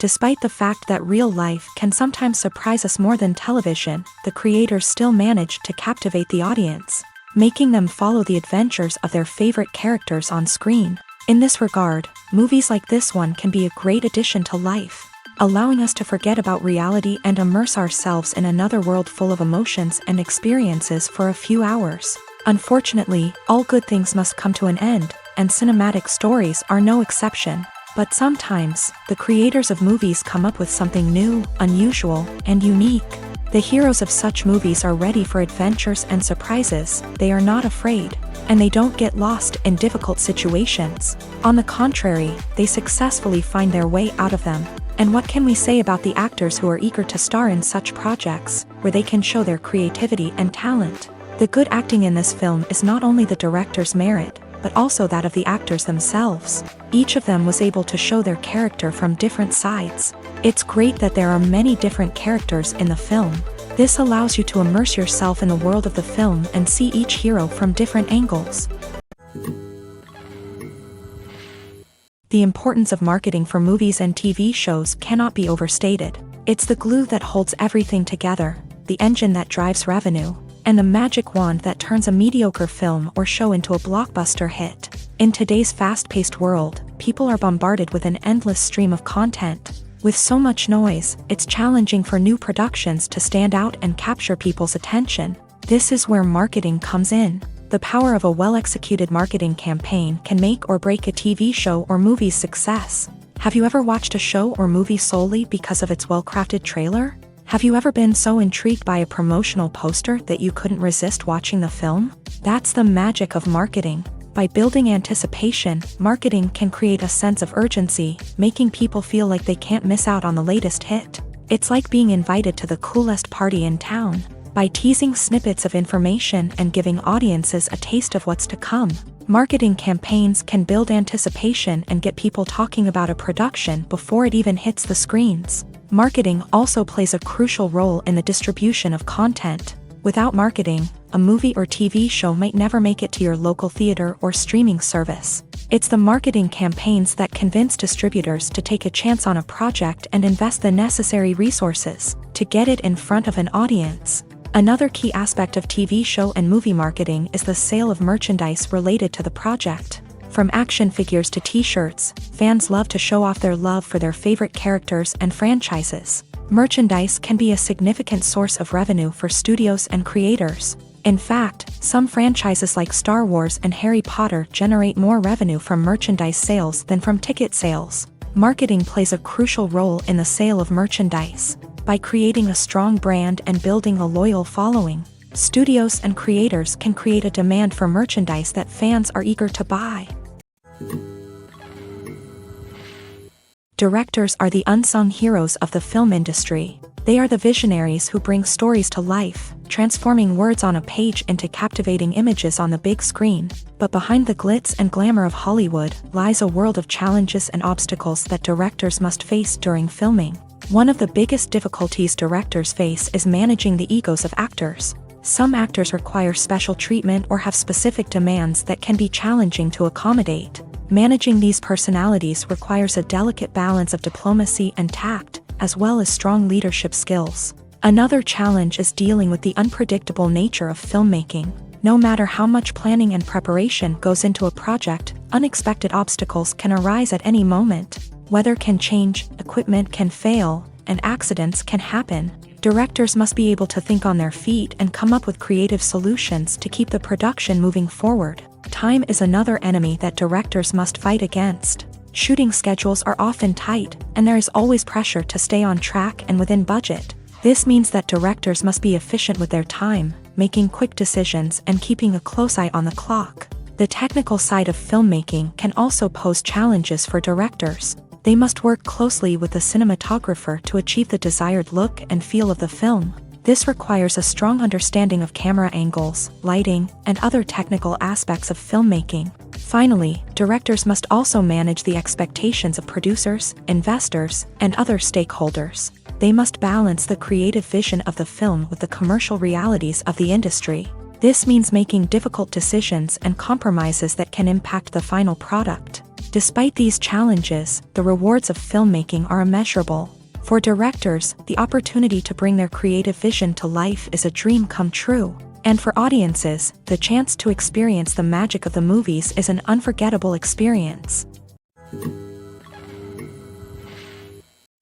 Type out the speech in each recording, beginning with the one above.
Despite the fact that real life can sometimes surprise us more than television, the creators still manage to captivate the audience, making them follow the adventures of their favorite characters on screen. In this regard, movies like this one can be a great addition to life, allowing us to forget about reality and immerse ourselves in another world full of emotions and experiences for a few hours. Unfortunately, all good things must come to an end, and cinematic stories are no exception. But sometimes, the creators of movies come up with something new, unusual, and unique. The heroes of such movies are ready for adventures and surprises, they are not afraid, and they don't get lost in difficult situations. On the contrary, they successfully find their way out of them. And what can we say about the actors who are eager to star in such projects, where they can show their creativity and talent? The good acting in this film is not only the director's merit, but also that of the actors themselves. Each of them was able to show their character from different sides. It's great that there are many different characters in the film. This allows you to immerse yourself in the world of the film and see each hero from different angles. The importance of marketing for movies and TV shows cannot be overstated. It's the glue that holds everything together, the engine that drives revenue, and the magic wand that turns a mediocre film or show into a blockbuster hit. In today's fast-paced world, people are bombarded with an endless stream of content. With so much noise, it's challenging for new productions to stand out and capture people's attention. This is where marketing comes in. The power of a well-executed marketing campaign can make or break a TV show or movie's success. Have you ever watched a show or movie solely because of its well-crafted trailer? Have you ever been so intrigued by a promotional poster that you couldn't resist watching the film? That's the magic of marketing. By building anticipation, marketing can create a sense of urgency, making people feel like they can't miss out on the latest hit. It's like being invited to the coolest party in town. By teasing snippets of information and giving audiences a taste of what's to come, marketing campaigns can build anticipation and get people talking about a production before it even hits the screens. Marketing also plays a crucial role in the distribution of content. Without marketing, a movie or TV show might never make it to your local theater or streaming service. It's the marketing campaigns that convince distributors to take a chance on a project and invest the necessary resources to get it in front of an audience. Another key aspect of TV show and movie marketing is the sale of merchandise related to the project. From action figures to t-shirts, fans love to show off their love for their favorite characters and franchises. Merchandise can be a significant source of revenue for studios and creators. In fact, some franchises like Star Wars and Harry Potter generate more revenue from merchandise sales than from ticket sales. Marketing plays a crucial role in the sale of merchandise. By creating a strong brand and building a loyal following, studios and creators can create a demand for merchandise that fans are eager to buy. Directors are the unsung heroes of the film industry. They are the visionaries who bring stories to life, transforming words on a page into captivating images on the big screen. But behind the glitz and glamour of Hollywood lies a world of challenges and obstacles that directors must face during filming. One of the biggest difficulties directors face is managing the egos of actors. Some actors require special treatment or have specific demands that can be challenging to accommodate. Managing these personalities requires a delicate balance of diplomacy and tact, as well as strong leadership skills. Another challenge is dealing with the unpredictable nature of filmmaking. No matter how much planning and preparation goes into a project, unexpected obstacles can arise at any moment. Weather can change, equipment can fail, and accidents can happen. Directors must be able to think on their feet and come up with creative solutions to keep the production moving forward. Time is another enemy that directors must fight against. Shooting schedules are often tight, and there is always pressure to stay on track and within budget. This means that directors must be efficient with their time, making quick decisions and keeping a close eye on the clock. The technical side of filmmaking can also pose challenges for directors. They must work closely with the cinematographer to achieve the desired look and feel of the film. This requires a strong understanding of camera angles, lighting, and other technical aspects of filmmaking. Finally, directors must also manage the expectations of producers, investors, and other stakeholders. They must balance the creative vision of the film with the commercial realities of the industry. This means making difficult decisions and compromises that can impact the final product. Despite these challenges, the rewards of filmmaking are immeasurable. For directors, the opportunity to bring their creative vision to life is a dream come true. And for audiences, the chance to experience the magic of the movies is an unforgettable experience.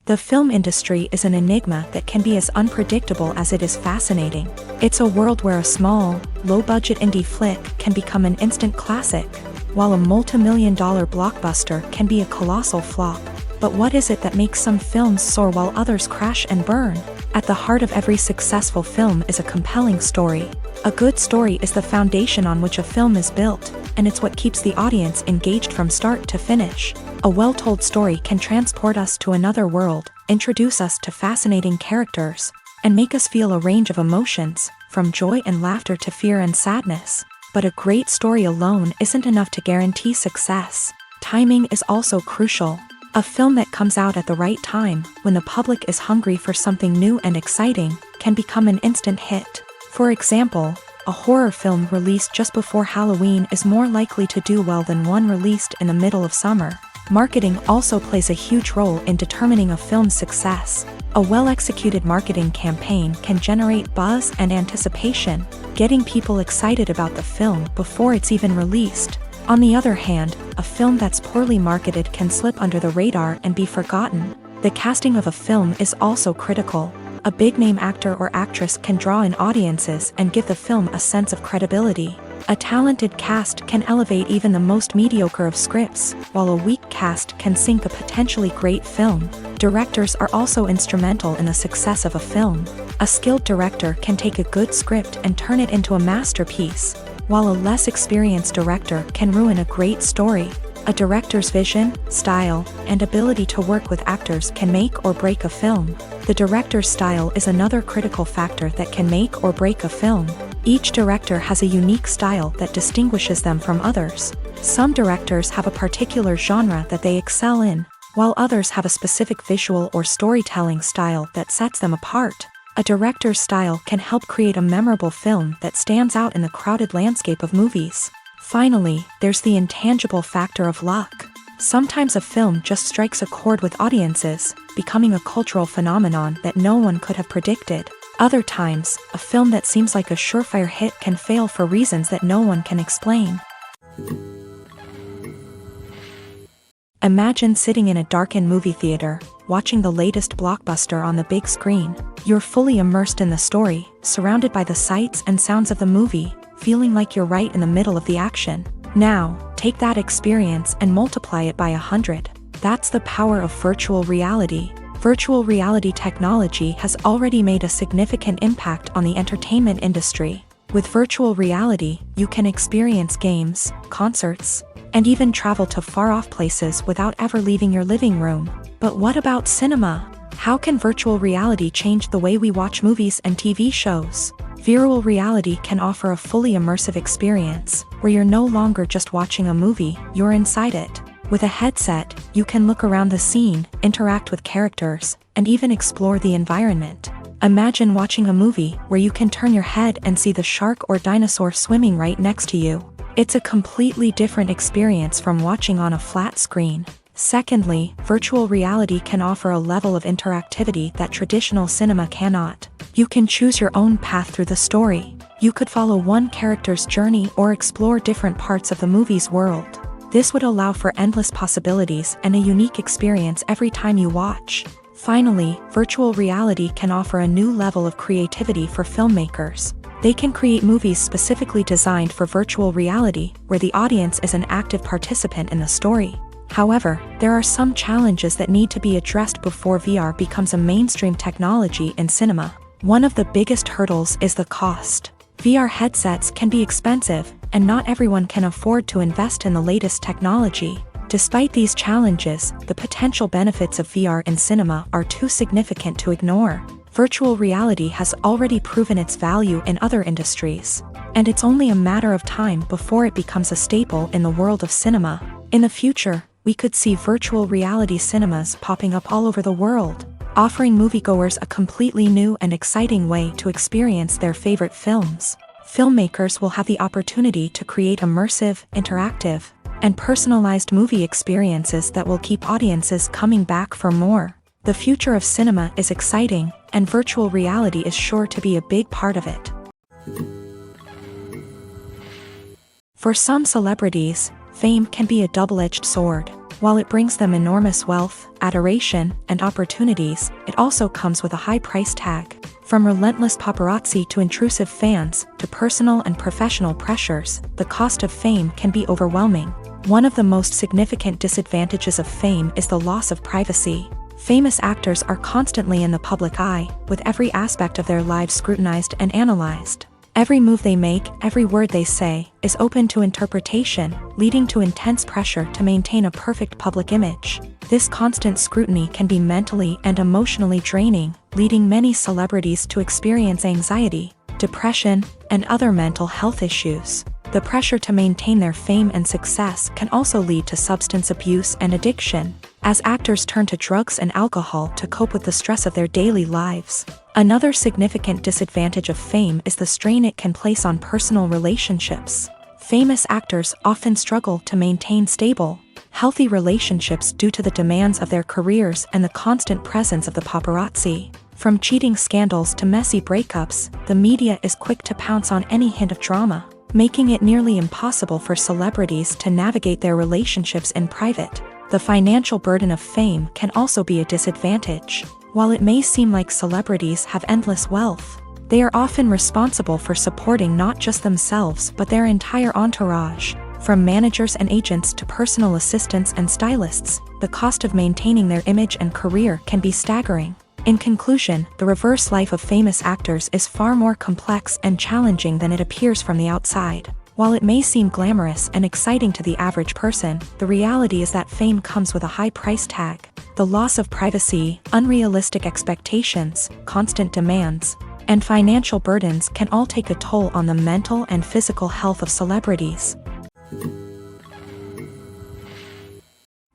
The film industry is an enigma that can be as unpredictable as it is fascinating. It's a world where a small, low-budget indie flick can become an instant classic, while a multi-million-dollar blockbuster can be a colossal flop. But what is it that makes some films soar while others crash and burn? At the heart of every successful film is a compelling story. A good story is the foundation on which a film is built, and it's what keeps the audience engaged from start to finish. A well-told story can transport us to another world, introduce us to fascinating characters, and make us feel a range of emotions, from joy and laughter to fear and sadness. But a great story alone isn't enough to guarantee success. Timing is also crucial. A film that comes out at the right time, when the public is hungry for something new and exciting, can become an instant hit. For example, a horror film released just before Halloween is more likely to do well than one released in the middle of summer. Marketing also plays a huge role in determining a film's success. A well-executed marketing campaign can generate buzz and anticipation, getting people excited about the film before it's even released. On the other hand, a film that's poorly marketed can slip under the radar and be forgotten. The casting of a film is also critical. A big-name actor or actress can draw in audiences and give the film a sense of credibility. A talented cast can elevate even the most mediocre of scripts, while a weak cast can sink a potentially great film. Directors are also instrumental in the success of a film. A skilled director can take a good script and turn it into a masterpiece, while a less experienced director can ruin a great story. A director's vision, style, and ability to work with actors can make or break a film. The director's style is another critical factor that can make or break a film. Each director has a unique style that distinguishes them from others. Some directors have a particular genre that they excel in, while others have a specific visual or storytelling style that sets them apart. A director's style can help create a memorable film that stands out in the crowded landscape of movies. Finally, there's the intangible factor of luck. Sometimes a film just strikes a chord with audiences, becoming a cultural phenomenon that no one could have predicted. Other times, a film that seems like a surefire hit can fail for reasons that no one can explain. Imagine sitting in a darkened movie theater, watching the latest blockbuster on the big screen. You're fully immersed in the story, surrounded by the sights and sounds of the movie, feeling like you're right in the middle of the action. Now, take that experience and multiply it by 100. That's the power of virtual reality. Virtual reality technology has already made a significant impact on the entertainment industry. With virtual reality, you can experience games, concerts, and even travel to far-off places without ever leaving your living room. But what about cinema? How can virtual reality change the way we watch movies and TV shows? Virtual reality can offer a fully immersive experience, where you're no longer just watching a movie, you're inside it. With a headset, you can look around the scene, interact with characters, and even explore the environment. Imagine watching a movie where you can turn your head and see the shark or dinosaur swimming right next to you. It's a completely different experience from watching on a flat screen. Secondly, virtual reality can offer a level of interactivity that traditional cinema cannot. You can choose your own path through the story. You could follow one character's journey or explore different parts of the movie's world. This would allow for endless possibilities and a unique experience every time you watch. Finally, virtual reality can offer a new level of creativity for filmmakers. They can create movies specifically designed for virtual reality, where the audience is an active participant in the story. However, there are some challenges that need to be addressed before VR becomes a mainstream technology in cinema. One of the biggest hurdles is the cost. VR headsets can be expensive, and not everyone can afford to invest in the latest technology. Despite these challenges, the potential benefits of VR in cinema are too significant to ignore. Virtual reality has already proven its value in other industries, and it's only a matter of time before it becomes a staple in the world of cinema. In the future, we could see virtual reality cinemas popping up all over the world, offering moviegoers a completely new and exciting way to experience their favorite films. Filmmakers will have the opportunity to create immersive, interactive, and personalized movie experiences that will keep audiences coming back for more. The future of cinema is exciting, and virtual reality is sure to be a big part of it. For some celebrities, fame can be a double-edged sword. While it brings them enormous wealth, adoration, and opportunities, it also comes with a high price tag. From relentless paparazzi to intrusive fans, to personal and professional pressures, the cost of fame can be overwhelming. One of the most significant disadvantages of fame is the loss of privacy. Famous actors are constantly in the public eye, with every aspect of their lives scrutinized and analyzed. Every move they make, every word they say, is open to interpretation, leading to intense pressure to maintain a perfect public image. This constant scrutiny can be mentally and emotionally draining, leading many celebrities to experience anxiety, depression, and other mental health issues. The pressure to maintain their fame and success can also lead to substance abuse and addiction, as actors turn to drugs and alcohol to cope with the stress of their daily lives. Another significant disadvantage of fame is the strain it can place on personal relationships. Famous actors often struggle to maintain stable, healthy relationships due to the demands of their careers and the constant presence of the paparazzi. From cheating scandals to messy breakups, the media is quick to pounce on any hint of drama, making it nearly impossible for celebrities to navigate their relationships in private. The financial burden of fame can also be a disadvantage. While it may seem like celebrities have endless wealth, they are often responsible for supporting not just themselves but their entire entourage. From managers and agents to personal assistants and stylists, the cost of maintaining their image and career can be staggering. In conclusion, the reverse life of famous actors is far more complex and challenging than it appears from the outside. While it may seem glamorous and exciting to the average person, the reality is that fame comes with a high price tag. The loss of privacy, unrealistic expectations, constant demands, and financial burdens can all take a toll on the mental and physical health of celebrities.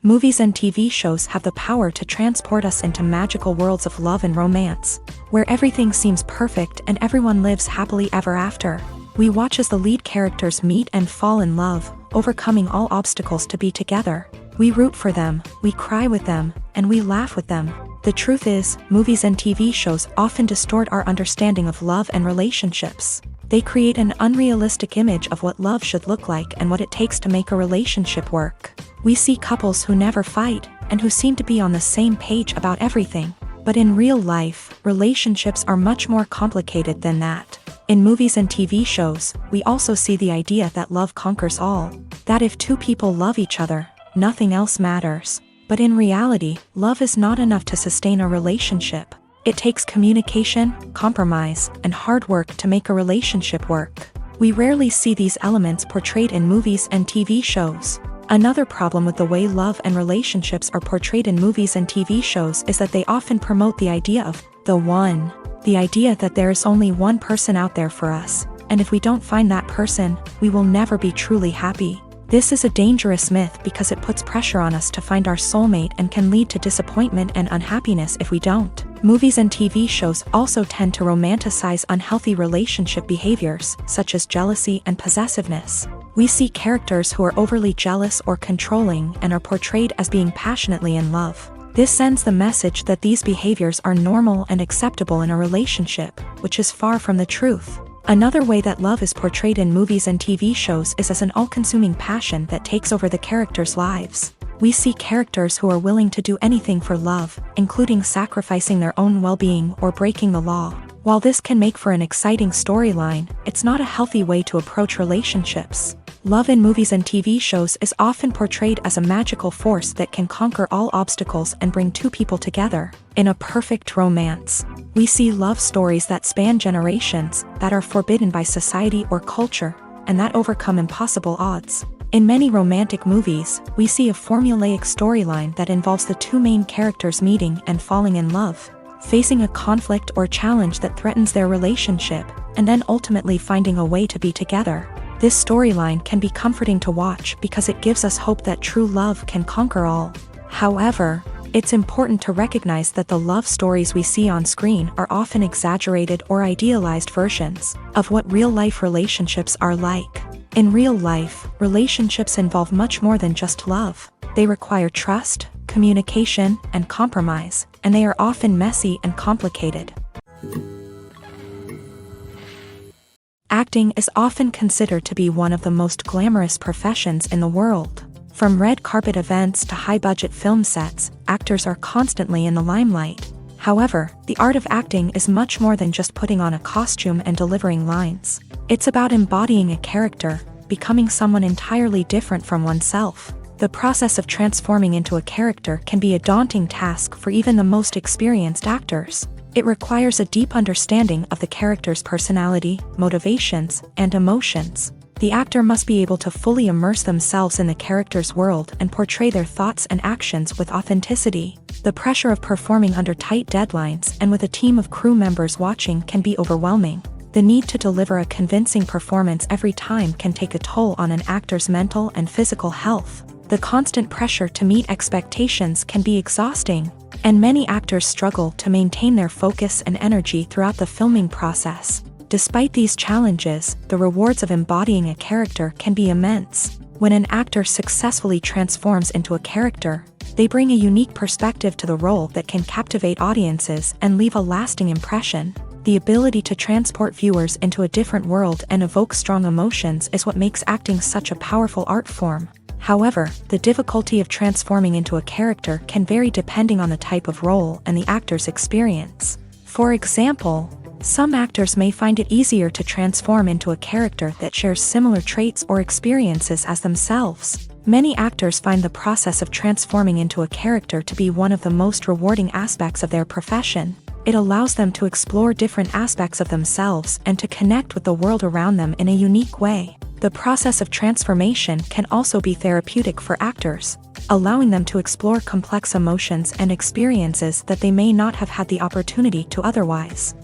Movies and TV shows have the power to transport us into magical worlds of love and romance, where everything seems perfect and everyone lives happily ever after. We watch as the lead characters meet and fall in love, overcoming all obstacles to be together. We root for them, we cry with them, and we laugh with them. The truth is, movies and TV shows often distort our understanding of love and relationships. They create an unrealistic image of what love should look like and what it takes to make a relationship work. We see couples who never fight, and who seem to be on the same page about everything. But in real life, relationships are much more complicated than that. In movies and TV shows, we also see the idea that love conquers all. That if two people love each other, nothing else matters. But in reality, love is not enough to sustain a relationship. It takes communication, compromise, and hard work to make a relationship work. We rarely see these elements portrayed in movies and TV shows. Another problem with the way love and relationships are portrayed in movies and TV shows is that they often promote the idea of the one. The idea that there is only one person out there for us, and if we don't find that person, we will never be truly happy. This is a dangerous myth because it puts pressure on us to find our soulmate and can lead to disappointment and unhappiness if we don't. Movies and TV shows also tend to romanticize unhealthy relationship behaviors, such as jealousy and possessiveness. We see characters who are overly jealous or controlling and are portrayed as being passionately in love. This sends the message that these behaviors are normal and acceptable in a relationship, which is far from the truth. Another way that love is portrayed in movies and TV shows is as an all-consuming passion that takes over the characters' lives. We see characters who are willing to do anything for love, including sacrificing their own well-being or breaking the law. While this can make for an exciting storyline, it's not a healthy way to approach relationships. Love in movies and TV shows is often portrayed as a magical force that can conquer all obstacles and bring two people together. In a perfect romance, we see love stories that span generations, that are forbidden by society or culture, and that overcome impossible odds. In many romantic movies, we see a formulaic storyline that involves the two main characters meeting and falling in love, facing a conflict or challenge that threatens their relationship, and then ultimately finding a way to be together. This storyline can be comforting to watch because it gives us hope that true love can conquer all. However, it's important to recognize that the love stories we see on screen are often exaggerated or idealized versions of what real-life relationships are like. In real life, relationships involve much more than just love. They require trust, communication, and compromise, and they are often messy and complicated. Acting is often considered to be one of the most glamorous professions in the world. From red carpet events to high-budget film sets, actors are constantly in the limelight. However, the art of acting is much more than just putting on a costume and delivering lines. It's about embodying a character, becoming someone entirely different from oneself. The process of transforming into a character can be a daunting task for even the most experienced actors. It requires a deep understanding of the character's personality, motivations, and emotions. The actor must be able to fully immerse themselves in the character's world and portray their thoughts and actions with authenticity. The pressure of performing under tight deadlines and with a team of crew members watching can be overwhelming. The need to deliver a convincing performance every time can take a toll on an actor's mental and physical health. The constant pressure to meet expectations can be exhausting, and many actors struggle to maintain their focus and energy throughout the filming process. Despite these challenges, the rewards of embodying a character can be immense. When an actor successfully transforms into a character, they bring a unique perspective to the role that can captivate audiences and leave a lasting impression. The ability to transport viewers into a different world and evoke strong emotions is what makes acting such a powerful art form. However, the difficulty of transforming into a character can vary depending on the type of role and the actor's experience. For example, some actors may find it easier to transform into a character that shares similar traits or experiences as themselves. Many actors find the process of transforming into a character to be one of the most rewarding aspects of their profession. It allows them to explore different aspects of themselves and to connect with the world around them in a unique way. The process of transformation can also be therapeutic for actors, allowing them to explore complex emotions and experiences that they may not have had the opportunity to otherwise.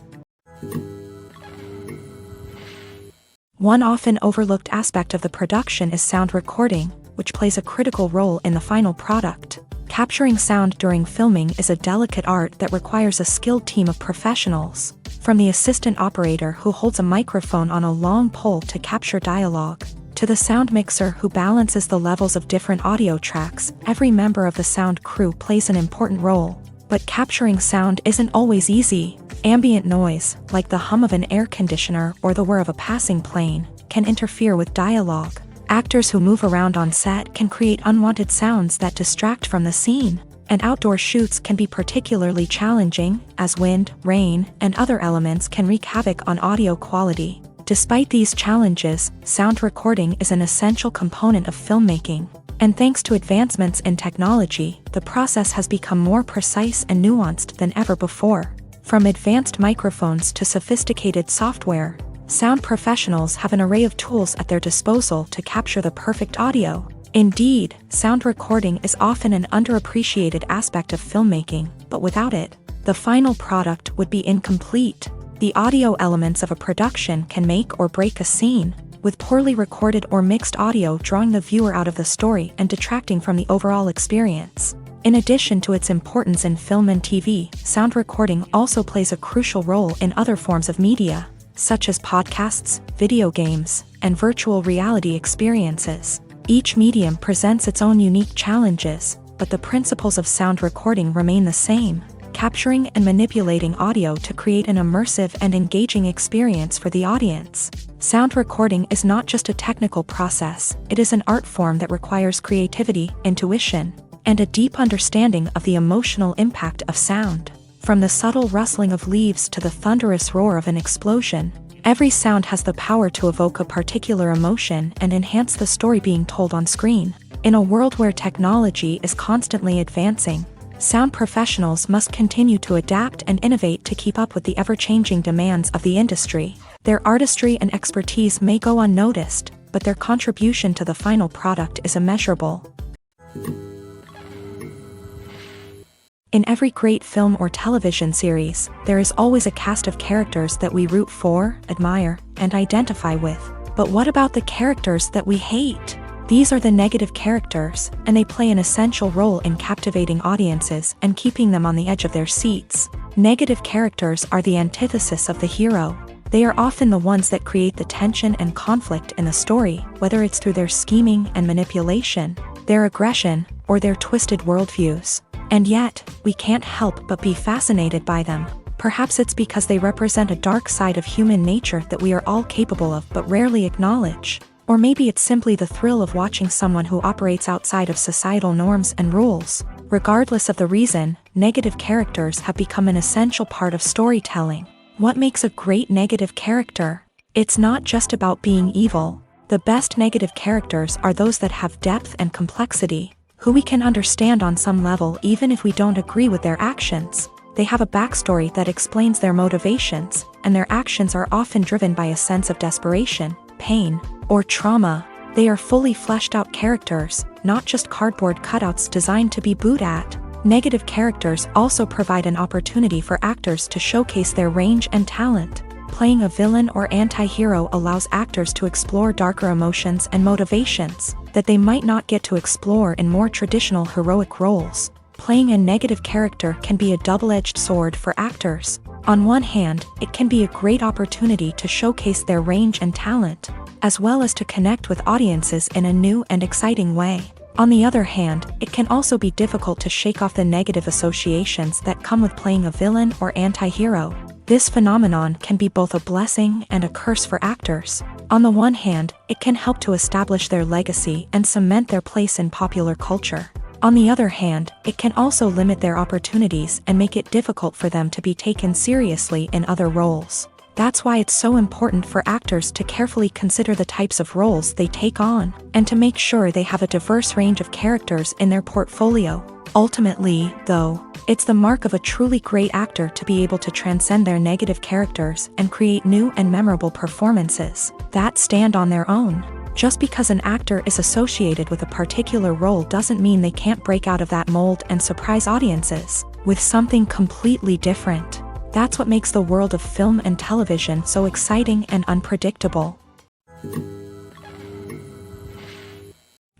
One often overlooked aspect of the production is sound recording, which plays a critical role in the final product. Capturing sound during filming is a delicate art that requires a skilled team of professionals. From the assistant operator who holds a microphone on a long pole to capture dialogue, to the sound mixer who balances the levels of different audio tracks, every member of the sound crew plays an important role. But capturing sound isn't always easy. Ambient noise, like the hum of an air conditioner or the whir of a passing plane, can interfere with dialogue. Actors who move around on set can create unwanted sounds that distract from the scene. And outdoor shoots can be particularly challenging, as wind, rain, and other elements can wreak havoc on audio quality. Despite these challenges, sound recording is an essential component of filmmaking. And thanks to advancements in technology, the process has become more precise and nuanced than ever before. From advanced microphones to sophisticated software, sound professionals have an array of tools at their disposal to capture the perfect audio. Indeed, sound recording is often an underappreciated aspect of filmmaking, but without it, the final product would be incomplete. The audio elements of a production can make or break a scene, with poorly recorded or mixed audio drawing the viewer out of the story and detracting from the overall experience. In addition to its importance in film and TV, sound recording also plays a crucial role in other forms of media, such as podcasts, video games, and virtual reality experiences. Each medium presents its own unique challenges, but the principles of sound recording remain the same: capturing and manipulating audio to create an immersive and engaging experience for the audience. Sound recording is not just a technical process, it is an art form that requires creativity, intuition, and a deep understanding of the emotional impact of sound. From the subtle rustling of leaves to the thunderous roar of an explosion, every sound has the power to evoke a particular emotion and enhance the story being told on screen. In a world where technology is constantly advancing, sound professionals must continue to adapt and innovate to keep up with the ever-changing demands of the industry. Their artistry and expertise may go unnoticed, but their contribution to the final product is immeasurable. In every great film or television series, there is always a cast of characters that we root for, admire, and identify with. But what about the characters that we hate? These are the negative characters, and they play an essential role in captivating audiences and keeping them on the edge of their seats. Negative characters are the antithesis of the hero. They are often the ones that create the tension and conflict in the story, whether it's through their scheming and manipulation, their aggression, or their twisted worldviews. And yet, we can't help but be fascinated by them. Perhaps it's because they represent a dark side of human nature that we are all capable of but rarely acknowledge. Or maybe it's simply the thrill of watching someone who operates outside of societal norms and rules. Regardless of the reason, negative characters have become an essential part of storytelling. What makes a great negative character? It's not just about being evil. The best negative characters are those that have depth and complexity, who we can understand on some level even if we don't agree with their actions. They have a backstory that explains their motivations, and their actions are often driven by a sense of desperation, pain, or trauma. They are fully fleshed out characters, not just cardboard cutouts designed to be booed at. Negative characters also provide an opportunity for actors to showcase their range and talent. Playing a villain or anti-hero allows actors to explore darker emotions and motivations that they might not get to explore in more traditional heroic roles. Playing a negative character can be a double-edged sword for actors. On one hand, it can be a great opportunity to showcase their range and talent, as well as to connect with audiences in a new and exciting way. On the other hand, it can also be difficult to shake off the negative associations that come with playing a villain or anti-hero. This phenomenon can be both a blessing and a curse for actors. On the one hand, it can help to establish their legacy and cement their place in popular culture. On the other hand, it can also limit their opportunities and make it difficult for them to be taken seriously in other roles. That's why it's so important for actors to carefully consider the types of roles they take on, and to make sure they have a diverse range of characters in their portfolio. Ultimately, though, it's the mark of a truly great actor to be able to transcend their negative characters and create new and memorable performances that stand on their own. Just because an actor is associated with a particular role doesn't mean they can't break out of that mold and surprise audiences with something completely different. That's what makes the world of film and television so exciting and unpredictable.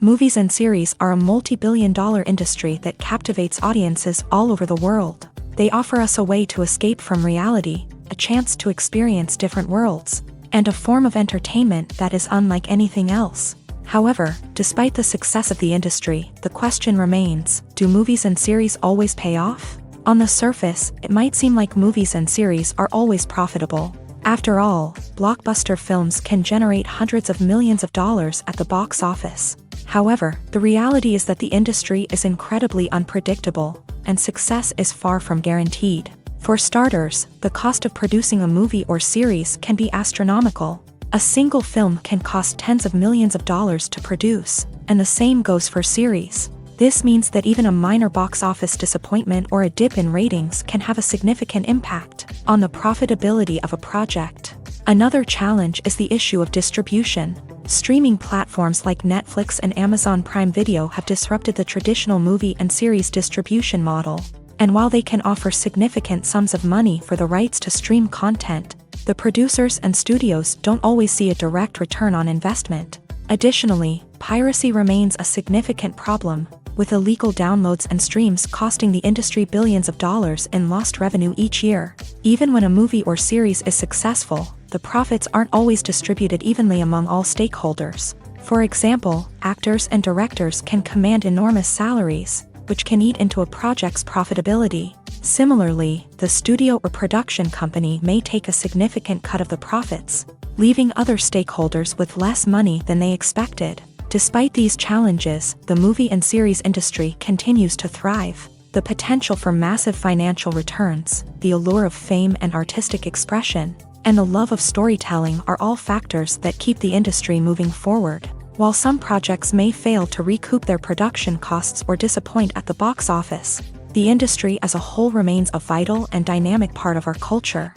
Movies and series are a multi-billion-dollar industry that captivates audiences all over the world. They offer us a way to escape from reality, a chance to experience different worlds, and a form of entertainment that is unlike anything else. However, despite the success of the industry, the question remains, do movies and series always pay off? On the surface, it might seem like movies and series are always profitable. After all, blockbuster films can generate hundreds of millions of dollars at the box office. However, the reality is that the industry is incredibly unpredictable, and success is far from guaranteed. For starters, the cost of producing a movie or series can be astronomical. A single film can cost tens of millions of dollars to produce, and the same goes for series. This means that even a minor box office disappointment or a dip in ratings can have a significant impact on the profitability of a project. Another challenge is the issue of distribution. Streaming platforms like Netflix and Amazon Prime Video have disrupted the traditional movie and series distribution model. And while they can offer significant sums of money for the rights to stream content, the producers and studios don't always see a direct return on investment. Additionally, piracy remains a significant problem, with illegal downloads and streams costing the industry billions of dollars in lost revenue each year. Even when a movie or series is successful, the profits aren't always distributed evenly among all stakeholders. For example, actors and directors can command enormous salaries, which can eat into a project's profitability. Similarly, the studio or production company may take a significant cut of the profits, leaving other stakeholders with less money than they expected. Despite these challenges, the movie and series industry continues to thrive. The potential for massive financial returns, the allure of fame and artistic expression, and the love of storytelling are all factors that keep the industry moving forward. While some projects may fail to recoup their production costs or disappoint at the box office, the industry as a whole remains a vital and dynamic part of our culture.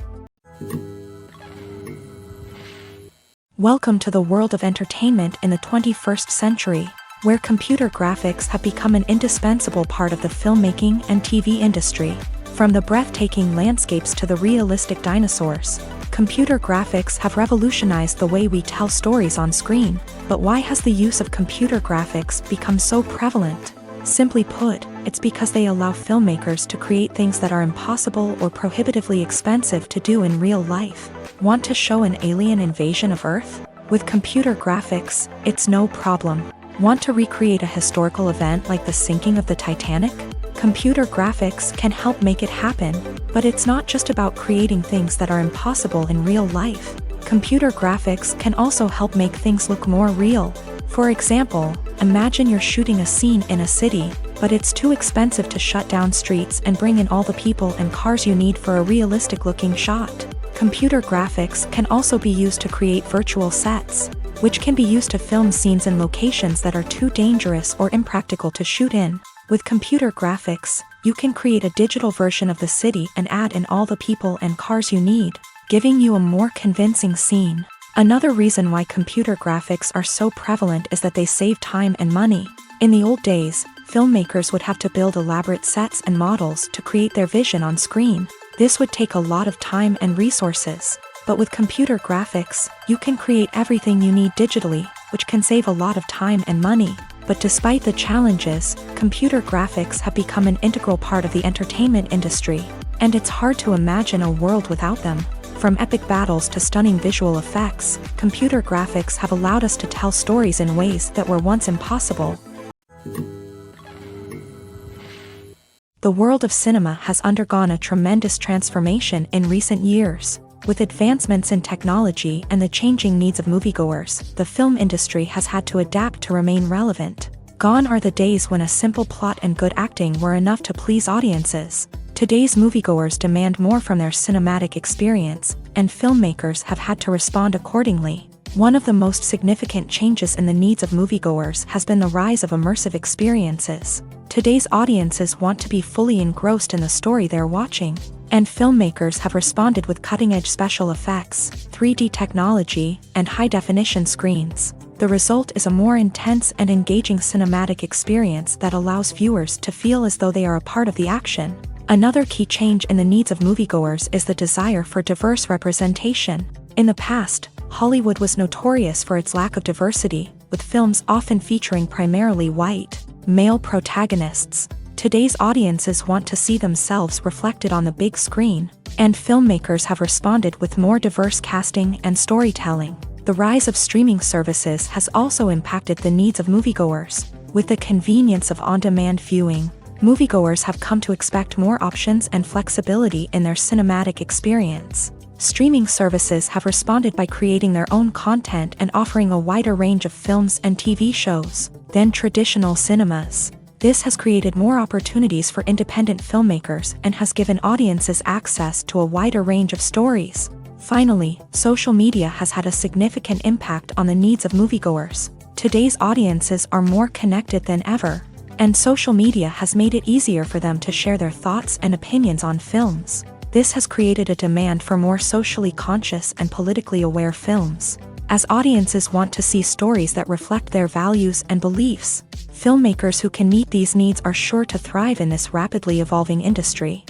Welcome to the world of entertainment in the 21st century, where computer graphics have become an indispensable part of the filmmaking and TV industry. From the breathtaking landscapes to the realistic dinosaurs, computer graphics have revolutionized the way we tell stories on screen. But why has the use of computer graphics become so prevalent? Simply put, it's because they allow filmmakers to create things that are impossible or prohibitively expensive to do in real life. Want to show an alien invasion of Earth? With computer graphics, it's no problem. Want to recreate a historical event like the sinking of the Titanic? Computer graphics can help make it happen, but it's not just about creating things that are impossible in real life. Computer graphics can also help make things look more real. For example, imagine you're shooting a scene in a city, but it's too expensive to shut down streets and bring in all the people and cars you need for a realistic-looking shot. Computer graphics can also be used to create virtual sets, which can be used to film scenes in locations that are too dangerous or impractical to shoot in. With computer graphics, you can create a digital version of the city and add in all the people and cars you need, giving you a more convincing scene. Another reason why computer graphics are so prevalent is that they save time and money. In the old days, filmmakers would have to build elaborate sets and models to create their vision on screen. This would take a lot of time and resources. But with computer graphics, you can create everything you need digitally, which can save a lot of time and money. But despite the challenges, computer graphics have become an integral part of the entertainment industry, and it's hard to imagine a world without them. From epic battles to stunning visual effects, computer graphics have allowed us to tell stories in ways that were once impossible. The world of cinema has undergone a tremendous transformation in recent years. With advancements in technology and the changing needs of moviegoers, the film industry has had to adapt to remain relevant. Gone are the days when a simple plot and good acting were enough to please audiences. Today's moviegoers demand more from their cinematic experience, and filmmakers have had to respond accordingly. One of the most significant changes in the needs of moviegoers has been the rise of immersive experiences. Today's audiences want to be fully engrossed in the story they're watching, and filmmakers have responded with cutting-edge special effects, 3D technology, and high-definition screens. The result is a more intense and engaging cinematic experience that allows viewers to feel as though they are a part of the action. Another key change in the needs of moviegoers is the desire for diverse representation. In the past, Hollywood was notorious for its lack of diversity, with films often featuring primarily white, male protagonists. Today's audiences want to see themselves reflected on the big screen, and filmmakers have responded with more diverse casting and storytelling. The rise of streaming services has also impacted the needs of moviegoers. With the convenience of on-demand viewing, moviegoers have come to expect more options and flexibility in their cinematic experience. Streaming services have responded by creating their own content and offering a wider range of films and TV shows than traditional cinemas. This has created more opportunities for independent filmmakers and has given audiences access to a wider range of stories. Finally, social media has had a significant impact on the needs of moviegoers. Today's audiences are more connected than ever, and social media has made it easier for them to share their thoughts and opinions on films. This has created a demand for more socially conscious and politically aware films. As audiences want to see stories that reflect their values and beliefs, filmmakers who can meet these needs are sure to thrive in this rapidly evolving industry.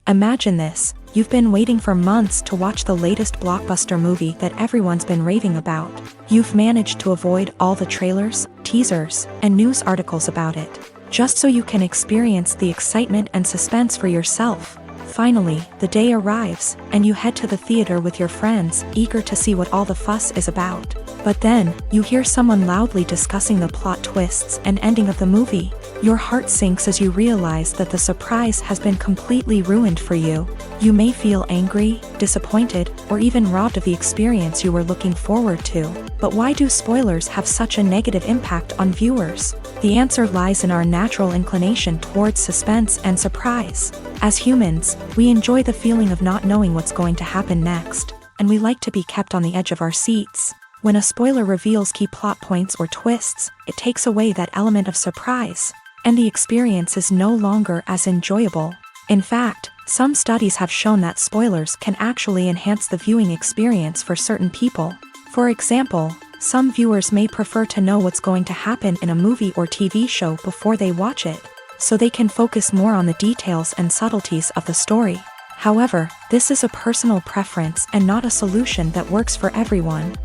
Imagine this: you've been waiting for months to watch the latest blockbuster movie that everyone's been raving about. You've managed to avoid all the trailers, teasers, and news articles about it, just so you can experience the excitement and suspense for yourself. Finally, the day arrives, and you head to the theater with your friends, eager to see what all the fuss is about. But then, you hear someone loudly discussing the plot twists and ending of the movie. Your heart sinks as you realize that the surprise has been completely ruined for you. You may feel angry, disappointed, or even robbed of the experience you were looking forward to. But why do spoilers have such a negative impact on viewers? The answer lies in our natural inclination towards suspense and surprise. As humans, we enjoy the feeling of not knowing what's going to happen next, and we like to be kept on the edge of our seats. When a spoiler reveals key plot points or twists, it takes away that element of surprise, and the experience is no longer as enjoyable. In fact, some studies have shown that spoilers can actually enhance the viewing experience for certain people. For example, some viewers may prefer to know what's going to happen in a movie or TV show before they watch it, so they can focus more on the details and subtleties of the story. However, this is a personal preference and not a solution that works for everyone.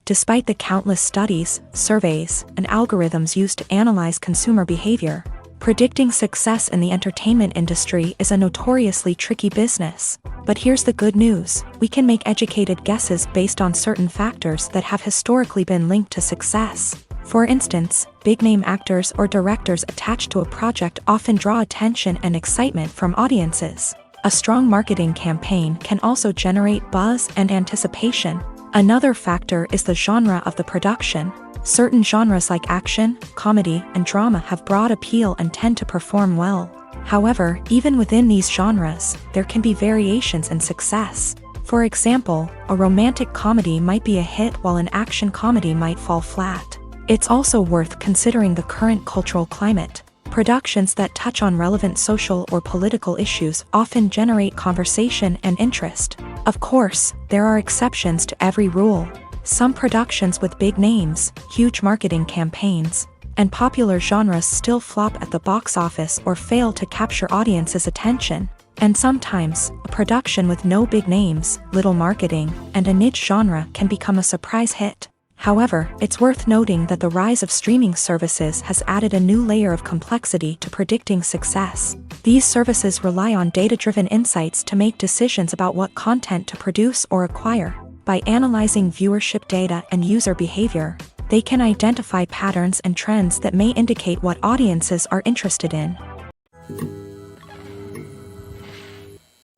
Despite the countless studies, surveys, and algorithms used to analyze consumer behavior, predicting success in the entertainment industry is a notoriously tricky business. But here's the good news: we can make educated guesses based on certain factors that have historically been linked to success. For instance, big-name actors or directors attached to a project often draw attention and excitement from audiences. A strong marketing campaign can also generate buzz and anticipation. Another factor is the genre of the production. Certain genres like action, comedy, and drama have broad appeal and tend to perform well. However, even within these genres, there can be variations in success. For example, a romantic comedy might be a hit while an action comedy might fall flat. It's also worth considering the current cultural climate. Productions that touch on relevant social or political issues often generate conversation and interest. Of course, there are exceptions to every rule. Some productions with big names, huge marketing campaigns, and popular genres still flop at the box office or fail to capture audiences' attention. And sometimes, a production with no big names, little marketing, and a niche genre can become a surprise hit. However, it's worth noting that the rise of streaming services has added a new layer of complexity to predicting success. These services rely on data-driven insights to make decisions about what content to produce or acquire. By analyzing viewership data and user behavior, they can identify patterns and trends that may indicate what audiences are interested in.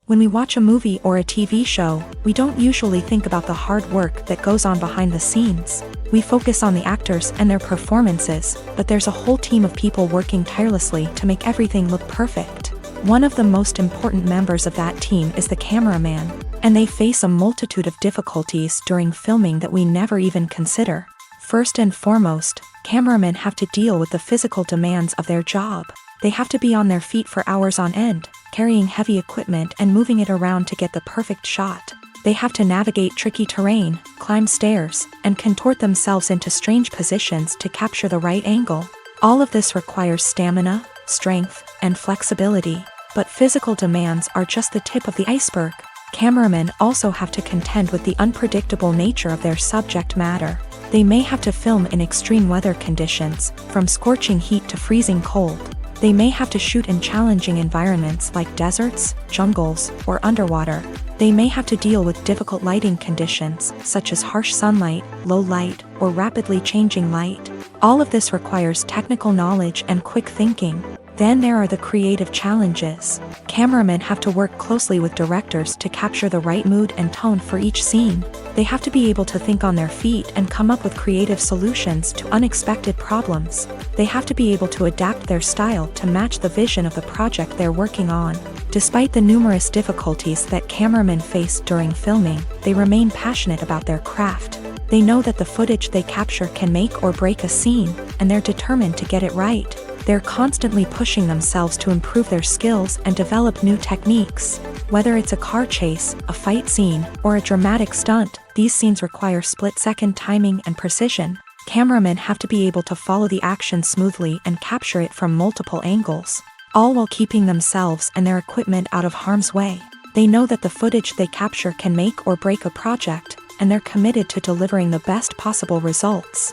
When we watch a movie or a TV show, we don't usually think about the hard work that goes on behind the scenes. We focus on the actors and their performances, but there's a whole team of people working tirelessly to make everything look perfect. One of the most important members of that team is the cameraman, and they face a multitude of difficulties during filming that we never even consider. First and foremost, cameramen have to deal with the physical demands of their job. They have to be on their feet for hours on end, carrying heavy equipment and moving it around to get the perfect shot. They have to navigate tricky terrain, climb stairs, and contort themselves into strange positions to capture the right angle. All of this requires stamina, strength, and flexibility. But physical demands are just the tip of the iceberg. Cameramen also have to contend with the unpredictable nature of their subject matter. They may have to film in extreme weather conditions, from scorching heat to freezing cold. They may have to shoot in challenging environments like deserts, jungles, or underwater. They may have to deal with difficult lighting conditions, such as harsh sunlight, low light, or rapidly changing light. All of this requires technical knowledge and quick thinking. Then there are the creative challenges. Cameramen have to work closely with directors to capture the right mood and tone for each scene. They have to be able to think on their feet and come up with creative solutions to unexpected problems. They have to be able to adapt their style to match the vision of the project they're working on. Despite the numerous difficulties that cameramen face during filming, they remain passionate about their craft. They know that the footage they capture can make or break a scene, and they're determined to get it right. They're constantly pushing themselves to improve their skills and develop new techniques. Whether it's a car chase, a fight scene, or a dramatic stunt, these scenes require split-second timing and precision. Cameramen have to be able to follow the action smoothly and capture it from multiple angles, all while keeping themselves and their equipment out of harm's way. They know that the footage they capture can make or break a project, and they're committed to delivering the best possible results.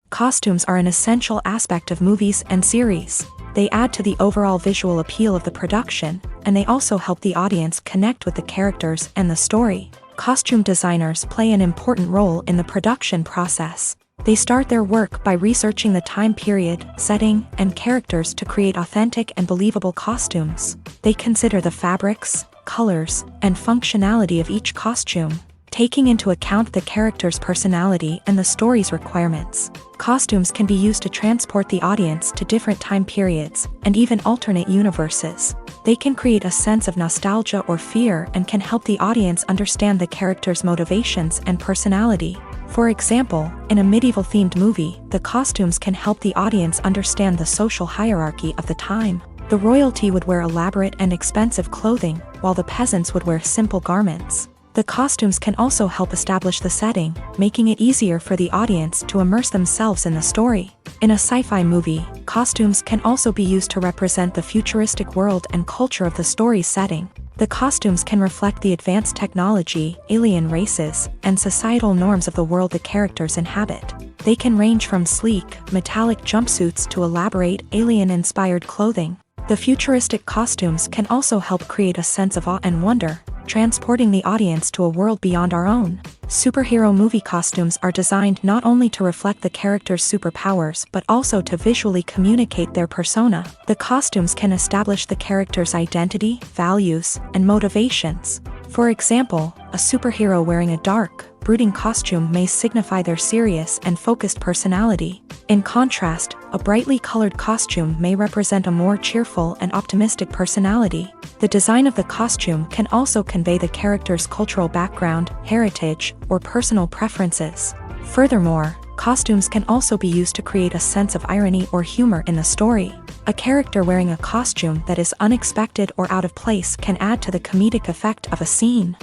Costumes are an essential aspect of movies and series. They add to the overall visual appeal of the production, and they also help the audience connect with the characters and the story. Costume designers play an important role in the production process. They start their work by researching the time period, setting, and characters to create authentic and believable costumes. They consider the fabrics, colors, and functionality of each costume, taking into account the character's personality and the story's requirements. Costumes can be used to transport the audience to different time periods and even alternate universes. They can create a sense of nostalgia or fear and can help the audience understand the character's motivations and personality. For example, in a medieval-themed movie, the costumes can help the audience understand the social hierarchy of the time. The royalty would wear elaborate and expensive clothing, while the peasants would wear simple garments. The costumes can also help establish the setting, making it easier for the audience to immerse themselves in the story. In a sci-fi movie, costumes can also be used to represent the futuristic world and culture of the story's setting. The costumes can reflect the advanced technology, alien races, and societal norms of the world the characters inhabit. They can range from sleek, metallic jumpsuits to elaborate, alien-inspired clothing. The futuristic costumes can also help create a sense of awe and wonder, transporting the audience to a world beyond our own. Superhero movie costumes are designed not only to reflect the character's superpowers but also to visually communicate their persona. The costumes can establish the character's identity, values, and motivations. For example, a superhero wearing a dark, brooding costume may signify their serious and focused personality. In contrast, a brightly colored costume may represent a more cheerful and optimistic personality. The design of the costume can also convey the character's cultural background, heritage, or personal preferences. Furthermore, costumes can also be used to create a sense of irony or humor in the story. A character wearing a costume that is unexpected or out of place can add to the comedic effect of a scene.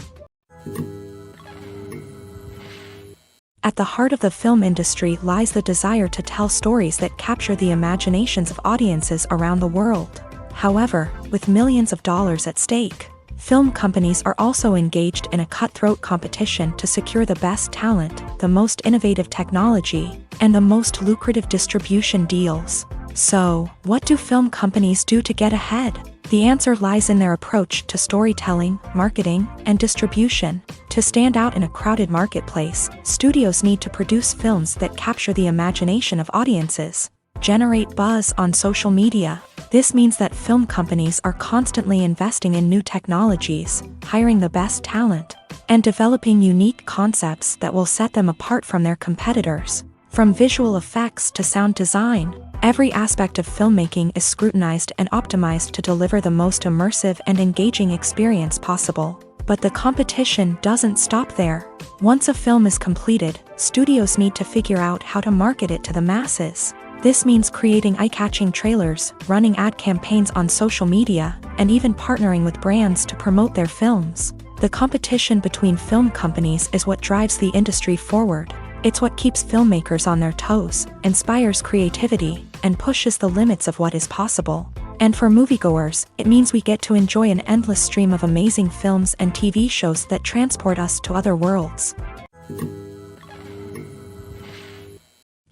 At the heart of the film industry lies the desire to tell stories that capture the imaginations of audiences around the world. However, with millions of dollars at stake, film companies are also engaged in a cutthroat competition to secure the best talent, the most innovative technology, and the most lucrative distribution deals. So, what do film companies do to get ahead? The answer lies in their approach to storytelling, marketing, and distribution. To stand out in a crowded marketplace, studios need to produce films that capture the imagination of audiences, generate buzz on social media. This means that film companies are constantly investing in new technologies, hiring the best talent, and developing unique concepts that will set them apart from their competitors. From visual effects to sound design, every aspect of filmmaking is scrutinized and optimized to deliver the most immersive and engaging experience possible. But the competition doesn't stop there. Once a film is completed, studios need to figure out how to market it to the masses. This means creating eye-catching trailers, running ad campaigns on social media, and even partnering with brands to promote their films. The competition between film companies is what drives the industry forward. It's what keeps filmmakers on their toes, inspires creativity, and pushes the limits of what is possible. And for moviegoers, it means we get to enjoy an endless stream of amazing films and TV shows that transport us to other worlds.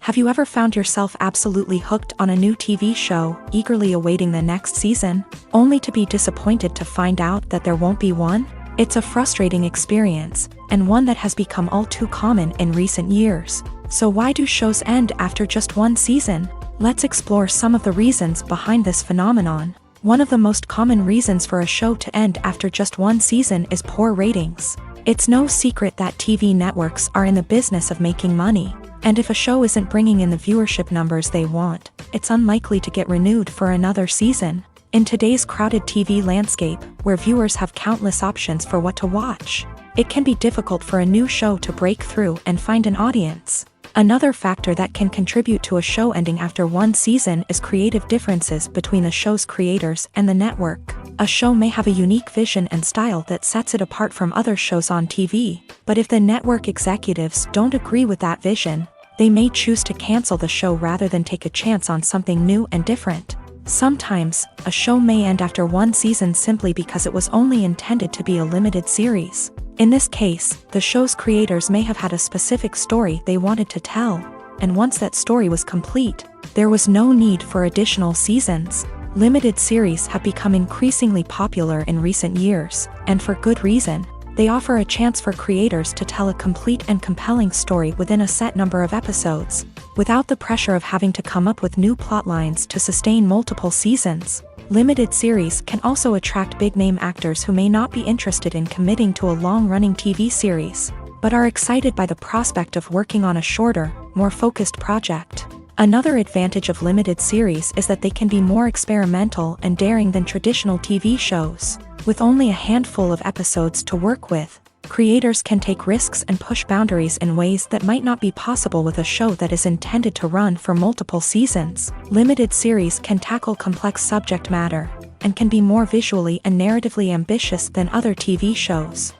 Have you ever found yourself absolutely hooked on a new TV show, eagerly awaiting the next season, only to be disappointed to find out that there won't be one? It's a frustrating experience, and one that has become all too common in recent years. So why do shows end after just one season? Let's explore some of the reasons behind this phenomenon. One of the most common reasons for a show to end after just one season is poor ratings. It's no secret that TV networks are in the business of making money, and if a show isn't bringing in the viewership numbers they want, it's unlikely to get renewed for another season. In today's crowded TV landscape, where viewers have countless options for what to watch, it can be difficult for a new show to break through and find an audience. Another factor that can contribute to a show ending after one season is creative differences between the show's creators and the network. A show may have a unique vision and style that sets it apart from other shows on TV, but if the network executives don't agree with that vision, they may choose to cancel the show rather than take a chance on something new and different. Sometimes, a show may end after one season simply because it was only intended to be a limited series. In this case, the show's creators may have had a specific story they wanted to tell, and once that story was complete, there was no need for additional seasons. Limited series have become increasingly popular in recent years, and for good reason. They offer a chance for creators to tell a complete and compelling story within a set number of episodes, without the pressure of having to come up with new plotlines to sustain multiple seasons. Limited series can also attract big-name actors who may not be interested in committing to a long-running TV series, but are excited by the prospect of working on a shorter, more focused project. Another advantage of limited series is that they can be more experimental and daring than traditional TV shows. With only a handful of episodes to work with, creators can take risks and push boundaries in ways that might not be possible with a show that is intended to run for multiple seasons. Limited series can tackle complex subject matter, and can be more visually and narratively ambitious than other TV shows.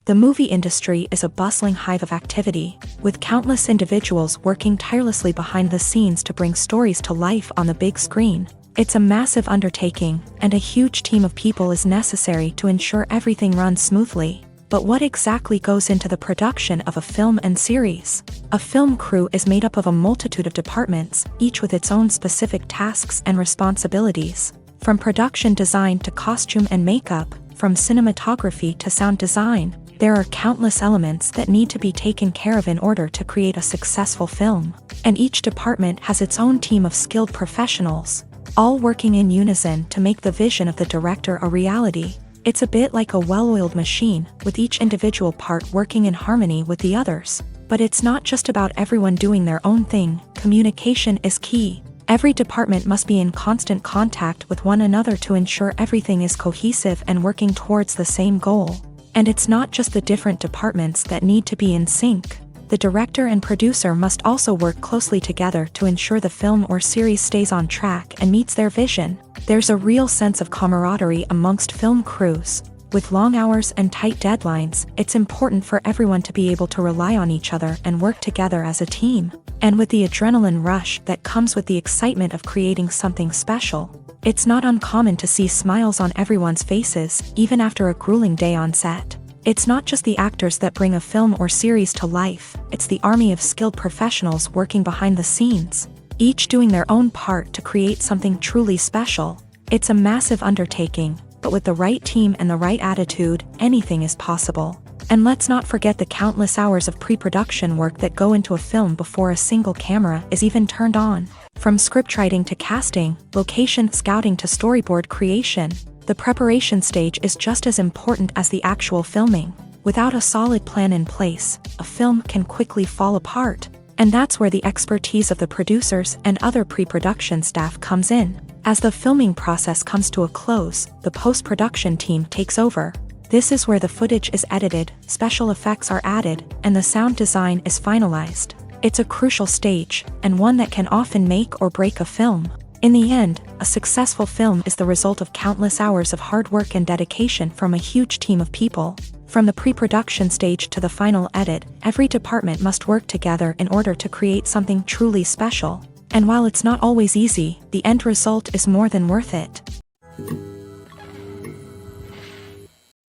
The movie industry is a bustling hive of activity, with countless individuals working tirelessly behind the scenes to bring stories to life on the big screen. It's a massive undertaking, and a huge team of people is necessary to ensure everything runs smoothly. But what exactly goes into the production of a film and series? A film crew is made up of a multitude of departments, each with its own specific tasks and responsibilities. From production design to costume and makeup, from cinematography to sound design, there are countless elements that need to be taken care of in order to create a successful film. And each department has its own team of skilled professionals, all working in unison to make the vision of the director a reality. It's a bit like a well-oiled machine, with each individual part working in harmony with the others. But it's not just about everyone doing their own thing. Communication is key. Every department must be in constant contact with one another to ensure everything is cohesive and working towards the same goal. And it's not just the different departments that need to be in sync. The director and producer must also work closely together to ensure the film or series stays on track and meets their vision. There's a real sense of camaraderie amongst film crews. With long hours and tight deadlines, it's important for everyone to be able to rely on each other and work together as a team. And with the adrenaline rush that comes with the excitement of creating something special, it's not uncommon to see smiles on everyone's faces, even after a grueling day on set. It's not just the actors that bring a film or series to life, it's the army of skilled professionals working behind the scenes, each doing their own part to create something truly special. It's a massive undertaking, but with the right team and the right attitude, anything is possible. And let's not forget the countless hours of pre-production work that go into a film before a single camera is even turned on. From scriptwriting to casting, location scouting to storyboard creation, the preparation stage is just as important as the actual filming. Without a solid plan in place, a film can quickly fall apart. And that's where the expertise of the producers and other pre-production staff comes in. As the filming process comes to a close, the post-production team takes over. This is where the footage is edited, special effects are added, and the sound design is finalized. It's a crucial stage, and one that can often make or break a film. In the end, a successful film is the result of countless hours of hard work and dedication from a huge team of people. From the pre-production stage to the final edit, every department must work together in order to create something truly special. And while it's not always easy, the end result is more than worth it.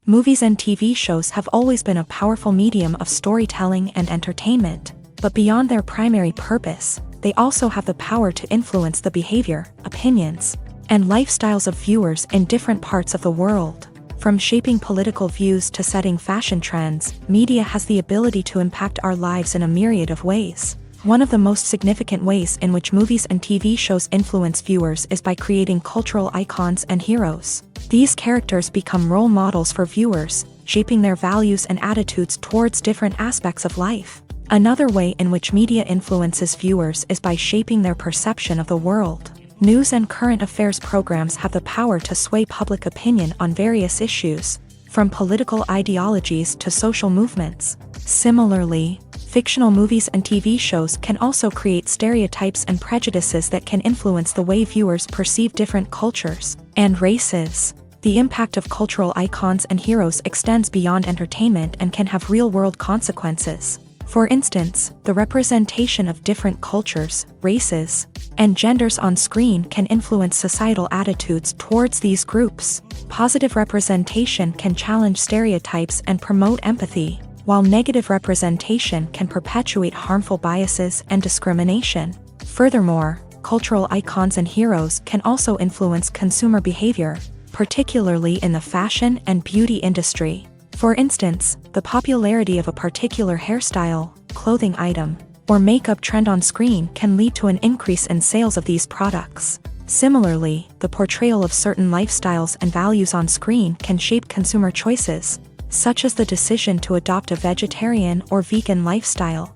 Movies and TV shows have always been a powerful medium of storytelling and entertainment. But beyond their primary purpose, they also have the power to influence the behavior, opinions, and lifestyles of viewers in different parts of the world. From shaping political views to setting fashion trends, media has the ability to impact our lives in a myriad of ways. One of the most significant ways in which movies and TV shows influence viewers is by creating cultural icons and heroes. These characters become role models for viewers, shaping their values and attitudes towards different aspects of life. Another way in which media influences viewers is by shaping their perception of the world. News and current affairs programs have the power to sway public opinion on various issues, from political ideologies to social movements. Similarly, fictional movies and TV shows can also create stereotypes and prejudices that can influence the way viewers perceive different cultures and races. The impact of cultural icons and heroes extends beyond entertainment and can have real-world consequences. For instance, the representation of different cultures, races, and genders on screen can influence societal attitudes towards these groups. Positive representation can challenge stereotypes and promote empathy, while negative representation can perpetuate harmful biases and discrimination. Furthermore, cultural icons and heroes can also influence consumer behavior. particularly in the fashion and beauty industry. For instance, the popularity of a particular hairstyle, clothing item, or makeup trend on screen can lead to an increase in sales of these products. Similarly, the portrayal of certain lifestyles and values on screen can shape consumer choices, such as the decision to adopt a vegetarian or vegan lifestyle.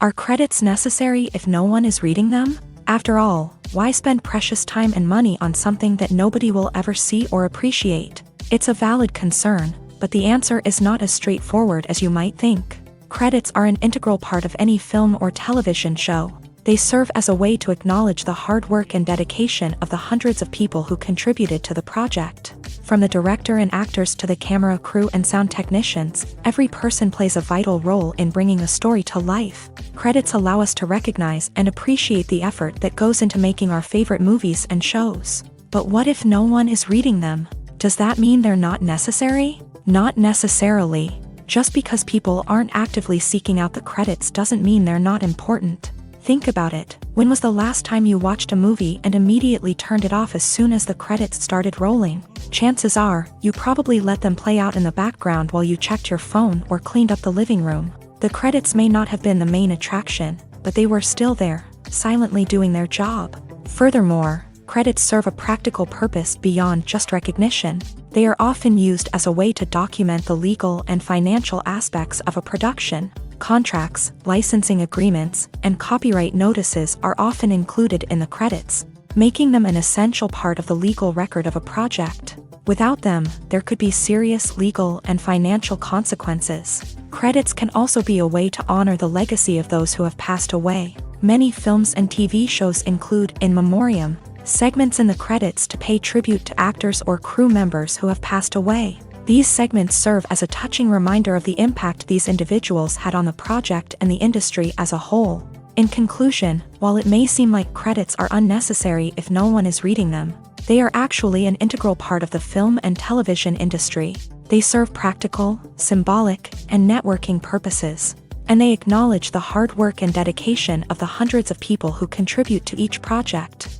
Are credits necessary if no one is reading them? After all, why spend precious time and money on something that nobody will ever see or appreciate? It's a valid concern, but the answer is not as straightforward as you might think. Credits are an integral part of any film or television show. They serve as a way to acknowledge the hard work and dedication of the hundreds of people who contributed to the project. From the director and actors to the camera crew and sound technicians, every person plays a vital role in bringing a story to life. Credits allow us to recognize and appreciate the effort that goes into making our favorite movies and shows. But what if no one is reading them? Does that mean they're not necessary? Not necessarily. Just because people aren't actively seeking out the credits doesn't mean they're not important. Think about it. When was the last time you watched a movie and immediately turned it off as soon as the credits started rolling? Chances are, you probably let them play out in the background while you checked your phone or cleaned up the living room. The credits may not have been the main attraction, but they were still there, silently doing their job. Furthermore, credits serve a practical purpose beyond just recognition. They are often used as a way to document the legal and financial aspects of a production. Contracts, licensing agreements, and copyright notices are often included in the credits, making them an essential part of the legal record of a project. Without them, there could be serious legal and financial consequences. Credits can also be a way to honor the legacy of those who have passed away. Many films and TV shows include in memoriam segments in the credits to pay tribute to actors or crew members who have passed away. These segments serve as a touching reminder of the impact these individuals had on the project and the industry as a whole. In conclusion, while it may seem like credits are unnecessary if no one is reading them, they are actually an integral part of the film and television industry. They serve practical, symbolic, and networking purposes, and they acknowledge the hard work and dedication of the hundreds of people who contribute to each project.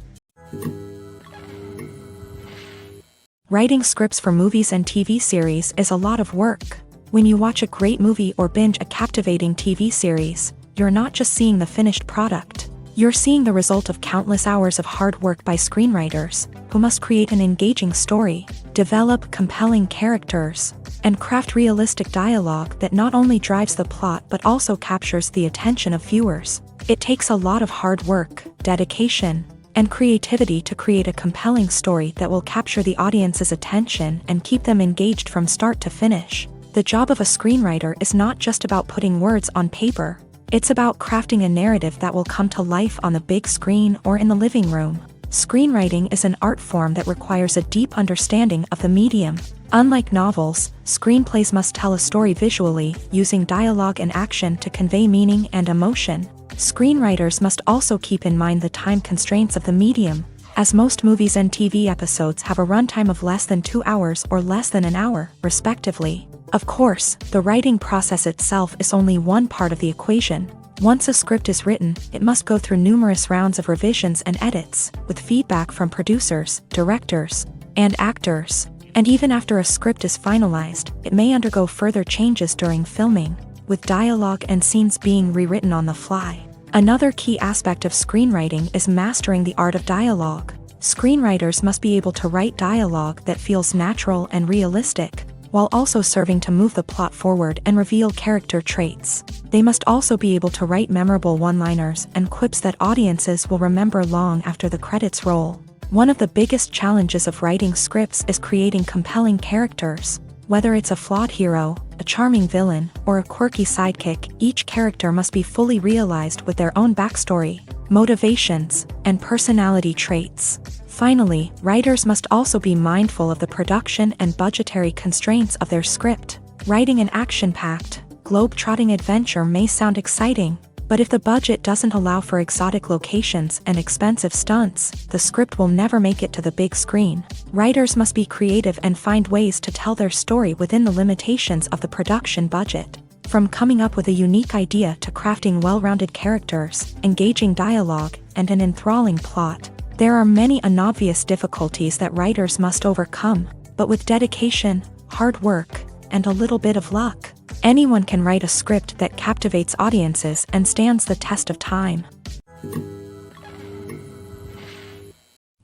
Writing scripts for movies and TV series is a lot of work. When you watch a great movie or binge a captivating TV series, you're not just seeing the finished product. You're seeing the result of countless hours of hard work by screenwriters, who must create an engaging story, develop compelling characters, and craft realistic dialogue that not only drives the plot but also captures the attention of viewers. It takes a lot of hard work, dedication, and creativity to create a compelling story that will capture the audience's attention and keep them engaged from start to finish. The job of a screenwriter is not just about putting words on paper. It's about crafting a narrative that will come to life on the big screen or in the living room. Screenwriting is an art form that requires a deep understanding of the medium. Unlike novels, screenplays must tell a story visually, using dialogue and action to convey meaning and emotion. Screenwriters must also keep in mind the time constraints of the medium, as most movies and TV episodes have a runtime of less than 2 hours or less than an hour, respectively. Of course, the writing process itself is only one part of the equation. Once a script is written, it must go through numerous rounds of revisions and edits, with feedback from producers, directors, and actors. And even after a script is finalized, it may undergo further changes during filming, with dialogue and scenes being rewritten on the fly. Another key aspect of screenwriting is mastering the art of dialogue. Screenwriters must be able to write dialogue that feels natural and realistic, while also serving to move the plot forward and reveal character traits. They must also be able to write memorable one-liners and quips that audiences will remember long after the credits roll. One of the biggest challenges of writing scripts is creating compelling characters. Whether it's a flawed hero, a charming villain, or a quirky sidekick, each character must be fully realized with their own backstory, motivations, and personality traits. Finally, writers must also be mindful of the production and budgetary constraints of their script. Writing an action-packed, globe-trotting adventure may sound exciting, but if the budget doesn't allow for exotic locations and expensive stunts, the script will never make it to the big screen. Writers must be creative and find ways to tell their story within the limitations of the production budget. From coming up with a unique idea to crafting well-rounded characters, engaging dialogue, and an enthralling plot, There are many unobvious difficulties that writers must overcome, but with dedication, hard work, and a little bit of luck, anyone can write a script that captivates audiences and stands the test of time.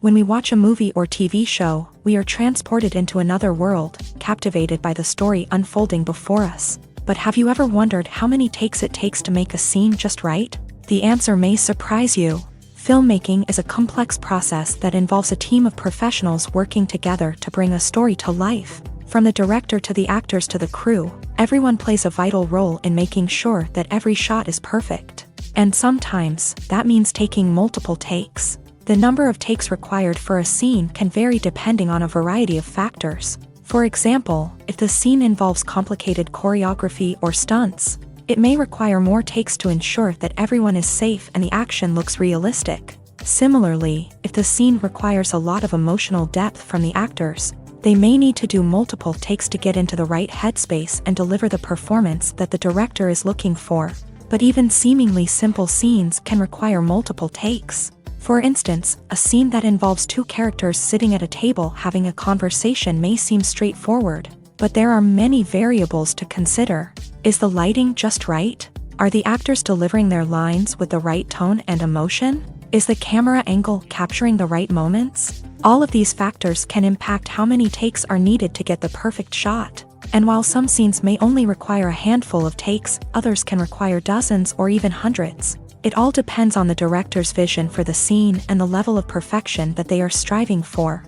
When we watch a movie or TV show, we are transported into another world, captivated by the story unfolding before us. But have you ever wondered how many takes it takes to make a scene just right? The answer may surprise you. Filmmaking is a complex process that involves a team of professionals working together to bring a story to life. From the director to the actors to the crew, everyone plays a vital role in making sure that every shot is perfect. And sometimes, that means taking multiple takes. The number of takes required for a scene can vary depending on a variety of factors. For example, if the scene involves complicated choreography or stunts, it may require more takes to ensure that everyone is safe and the action looks realistic. Similarly, if the scene requires a lot of emotional depth from the actors, they may need to do multiple takes to get into the right headspace and deliver the performance that the director is looking for. But even seemingly simple scenes can require multiple takes. For instance, a scene that involves two characters sitting at a table having a conversation may seem straightforward, but there are many variables to consider. Is the lighting just right? Are the actors delivering their lines with the right tone and emotion? Is the camera angle capturing the right moments? All of these factors can impact how many takes are needed to get the perfect shot. And while some scenes may only require a handful of takes, others can require dozens or even hundreds. It all depends on the director's vision for the scene and the level of perfection that they are striving for.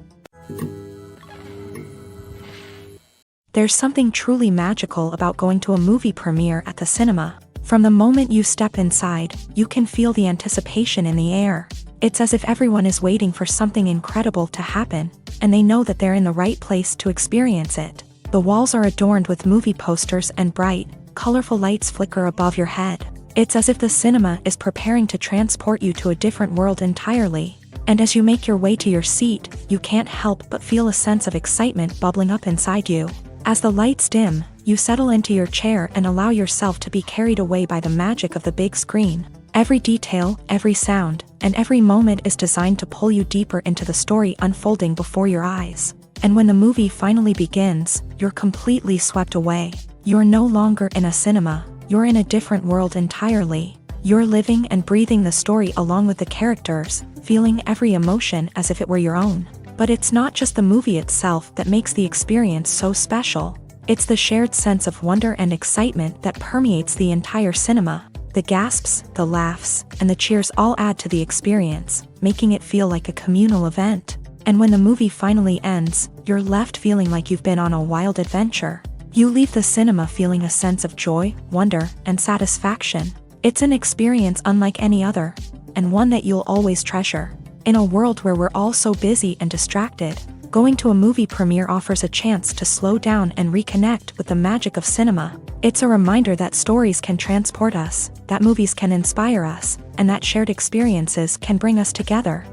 There's something truly magical about going to a movie premiere at the cinema. From the moment you step inside, you can feel the anticipation in the air. It's as if everyone is waiting for something incredible to happen, and they know that they're in the right place to experience it. The walls are adorned with movie posters and bright, colorful lights flicker above your head. It's as if the cinema is preparing to transport you to a different world entirely. And as you make your way to your seat, you can't help but feel a sense of excitement bubbling up inside you. As the lights dim, you settle into your chair and allow yourself to be carried away by the magic of the big screen. Every detail, every sound, and every moment is designed to pull you deeper into the story unfolding before your eyes. And when the movie finally begins, you're completely swept away. You're no longer in a cinema. You're in a different world entirely. You're living and breathing the story along with the characters, feeling every emotion as if it were your own. But it's not just the movie itself that makes the experience so special. It's the shared sense of wonder and excitement that permeates the entire cinema. The gasps, the laughs, and the cheers all add to the experience, making it feel like a communal event. And when the movie finally ends, you're left feeling like you've been on a wild adventure. You leave the cinema feeling a sense of joy, wonder, and satisfaction. It's an experience unlike any other, and one that you'll always treasure. In a world where we're all so busy and distracted, going to a movie premiere offers a chance to slow down and reconnect with the magic of cinema. It's a reminder that stories can transport us, that movies can inspire us, and that shared experiences can bring us together.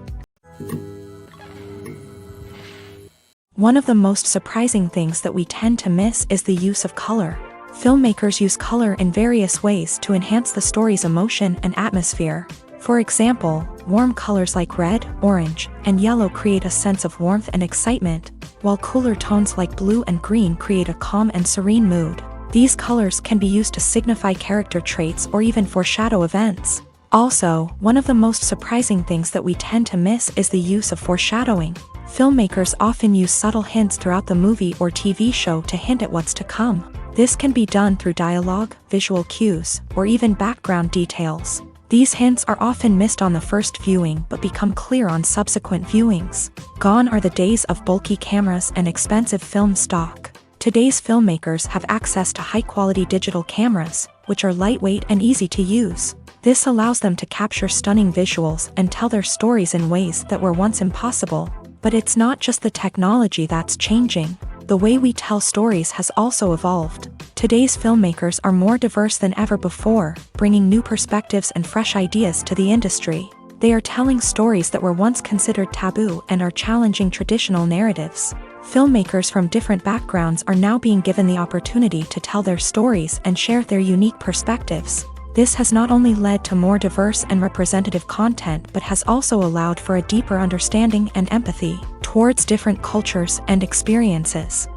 One of the most surprising things that we tend to miss is the use of color. Filmmakers use color in various ways to enhance the story's emotion and atmosphere. For example, warm colors like red, orange, and yellow create a sense of warmth and excitement, while cooler tones like blue and green create a calm and serene mood. These colors can be used to signify character traits or even foreshadow events. Also, one of the most surprising things that we tend to miss is the use of foreshadowing. Filmmakers often use subtle hints throughout the movie or TV show to hint at what's to come. This can be done through dialogue, visual cues, or even background details. These hints are often missed on the first viewing but become clear on subsequent viewings. Gone are the days of bulky cameras and expensive film stock. Today's filmmakers have access to high-quality digital cameras, which are lightweight and easy to use. This allows them to capture stunning visuals and tell their stories in ways that were once impossible. But it's not just the technology that's changing. The way we tell stories has also evolved. Today's filmmakers are more diverse than ever before, bringing new perspectives and fresh ideas to the industry. They are telling stories that were once considered taboo and are challenging traditional narratives. Filmmakers from different backgrounds are now being given the opportunity to tell their stories and share their unique perspectives. This has not only led to more diverse and representative content but has also allowed for a deeper understanding and empathy towards different cultures and experiences.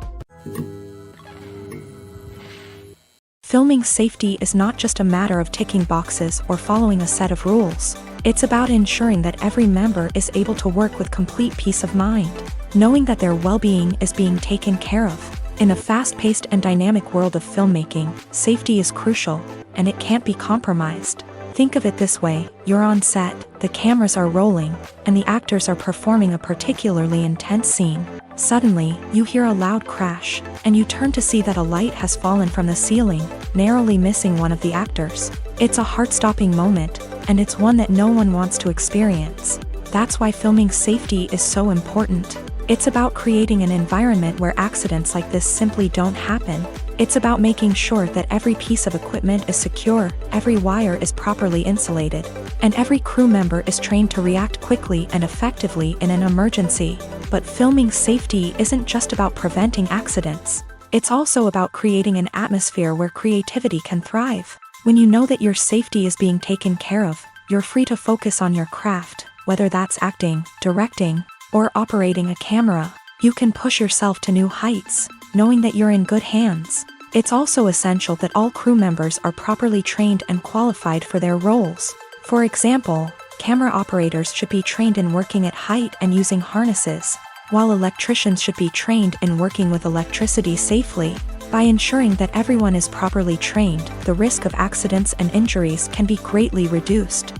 Filming safety is not just a matter of ticking boxes or following a set of rules. It's about ensuring that every member is able to work with complete peace of mind, knowing that their well-being is being taken care of. In a fast-paced and dynamic world of filmmaking, safety is crucial, and it can't be compromised. Think of it this way: you're on set, the cameras are rolling, and the actors are performing a particularly intense scene. Suddenly, you hear a loud crash, and you turn to see that a light has fallen from the ceiling, narrowly missing one of the actors. It's a heart-stopping moment, and it's one that no one wants to experience. That's why filming safety is so important. It's about creating an environment where accidents like this simply don't happen. It's about making sure that every piece of equipment is secure, every wire is properly insulated, and every crew member is trained to react quickly and effectively in an emergency. But filming safety isn't just about preventing accidents. It's also about creating an atmosphere where creativity can thrive. When you know that your safety is being taken care of, you're free to focus on your craft, whether that's acting, directing, or operating a camera. You can push yourself to new heights, knowing that you're in good hands. It's also essential that all crew members are properly trained and qualified for their roles. For example, camera operators should be trained in working at height and using harnesses, while electricians should be trained in working with electricity safely. By ensuring that everyone is properly trained, the risk of accidents and injuries can be greatly reduced.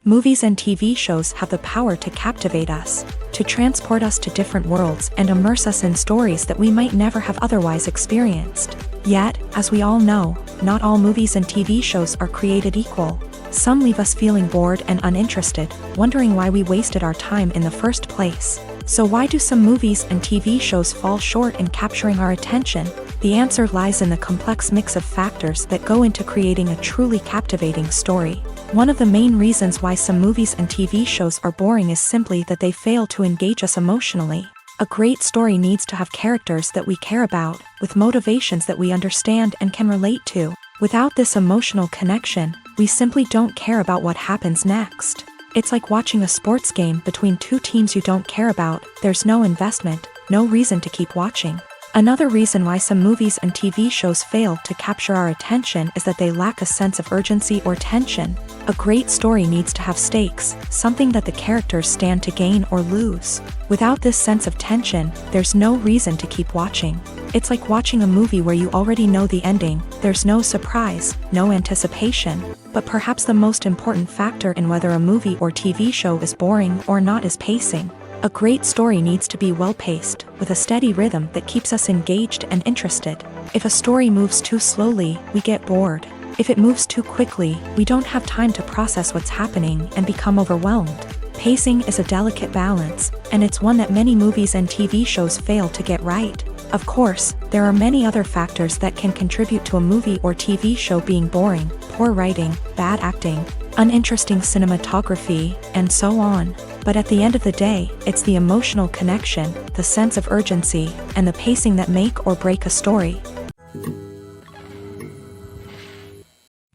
Movies and TV shows have the power to captivate us, to transport us to different worlds and immerse us in stories that we might never have otherwise experienced. Yet, as we all know, not all movies and TV shows are created equal. Some leave us feeling bored and uninterested, wondering why we wasted our time in the first place. So why do some movies and TV shows fall short in capturing our attention? The answer lies in the complex mix of factors that go into creating a truly captivating story. One of the main reasons why some movies and TV shows are boring is simply that they fail to engage us emotionally. A great story needs to have characters that we care about, with motivations that we understand and can relate to. Without this emotional connection, we simply don't care about what happens next. It's like watching a sports game between two teams you don't care about. There's no investment, no reason to keep watching. Another reason why some movies and TV shows fail to capture our attention is that they lack a sense of urgency or tension. A great story needs to have stakes, something that the characters stand to gain or lose. Without this sense of tension, there's no reason to keep watching. It's like watching a movie where you already know the ending. There's no surprise, no anticipation. But perhaps the most important factor in whether a movie or TV show is boring or not is pacing. A great story needs to be well-paced, with a steady rhythm that keeps us engaged and interested. If a story moves too slowly, we get bored. If it moves too quickly, we don't have time to process what's happening and become overwhelmed. Pacing is a delicate balance, and it's one that many movies and TV shows fail to get right. Of course, there are many other factors that can contribute to a movie or TV show being boring: poor writing, bad acting, uninteresting cinematography, and so on. But at the end of the day, it's the emotional connection, the sense of urgency, and the pacing that make or break a story.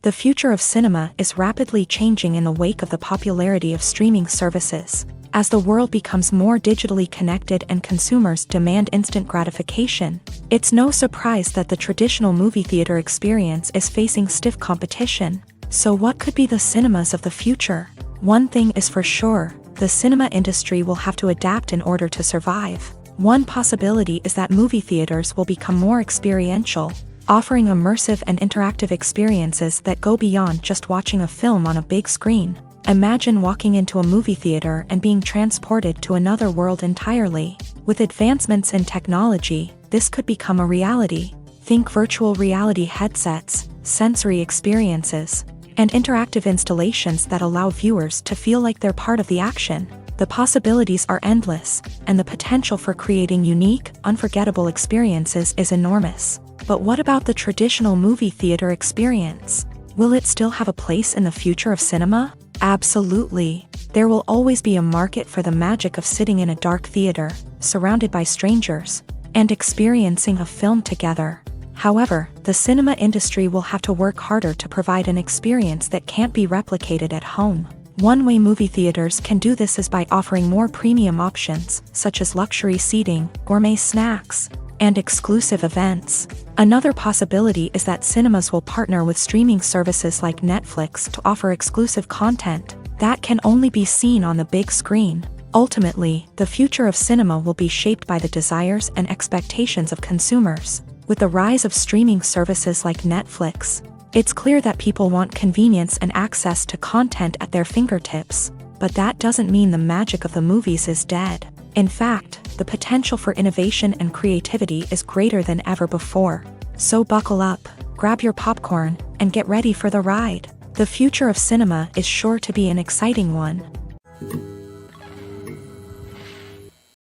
The future of cinema is rapidly changing in the wake of the popularity of streaming services. As the world becomes more digitally connected and consumers demand instant gratification, it's no surprise that the traditional movie theater experience is facing stiff competition. So what could be the cinemas of the future? One thing is for sure: the cinema industry will have to adapt in order to survive. One possibility is that movie theaters will become more experiential, offering immersive and interactive experiences that go beyond just watching a film on a big screen. Imagine walking into a movie theater and being transported to another world entirely. With advancements in technology, this could become a reality. Think virtual reality headsets, sensory experiences, and interactive installations that allow viewers to feel like they're part of the action. The possibilities are endless, and the potential for creating unique, unforgettable experiences is enormous. But what about the traditional movie theater experience? Will it still have a place in the future of cinema? Absolutely. There will always be a market for the magic of sitting in a dark theater, surrounded by strangers, and experiencing a film together. However, the cinema industry will have to work harder to provide an experience that can't be replicated at home. One way movie theaters can do this is by offering more premium options, such as luxury seating, gourmet snacks, and exclusive events. Another possibility is that cinemas will partner with streaming services like Netflix to offer exclusive content that can only be seen on the big screen. Ultimately, the future of cinema will be shaped by the desires and expectations of consumers. With the rise of streaming services like Netflix, it's clear that people want convenience and access to content at their fingertips. But that doesn't mean the magic of the movies is dead. In fact, the potential for innovation and creativity is greater than ever before. So buckle up, grab your popcorn, and get ready for the ride. The future of cinema is sure to be an exciting one.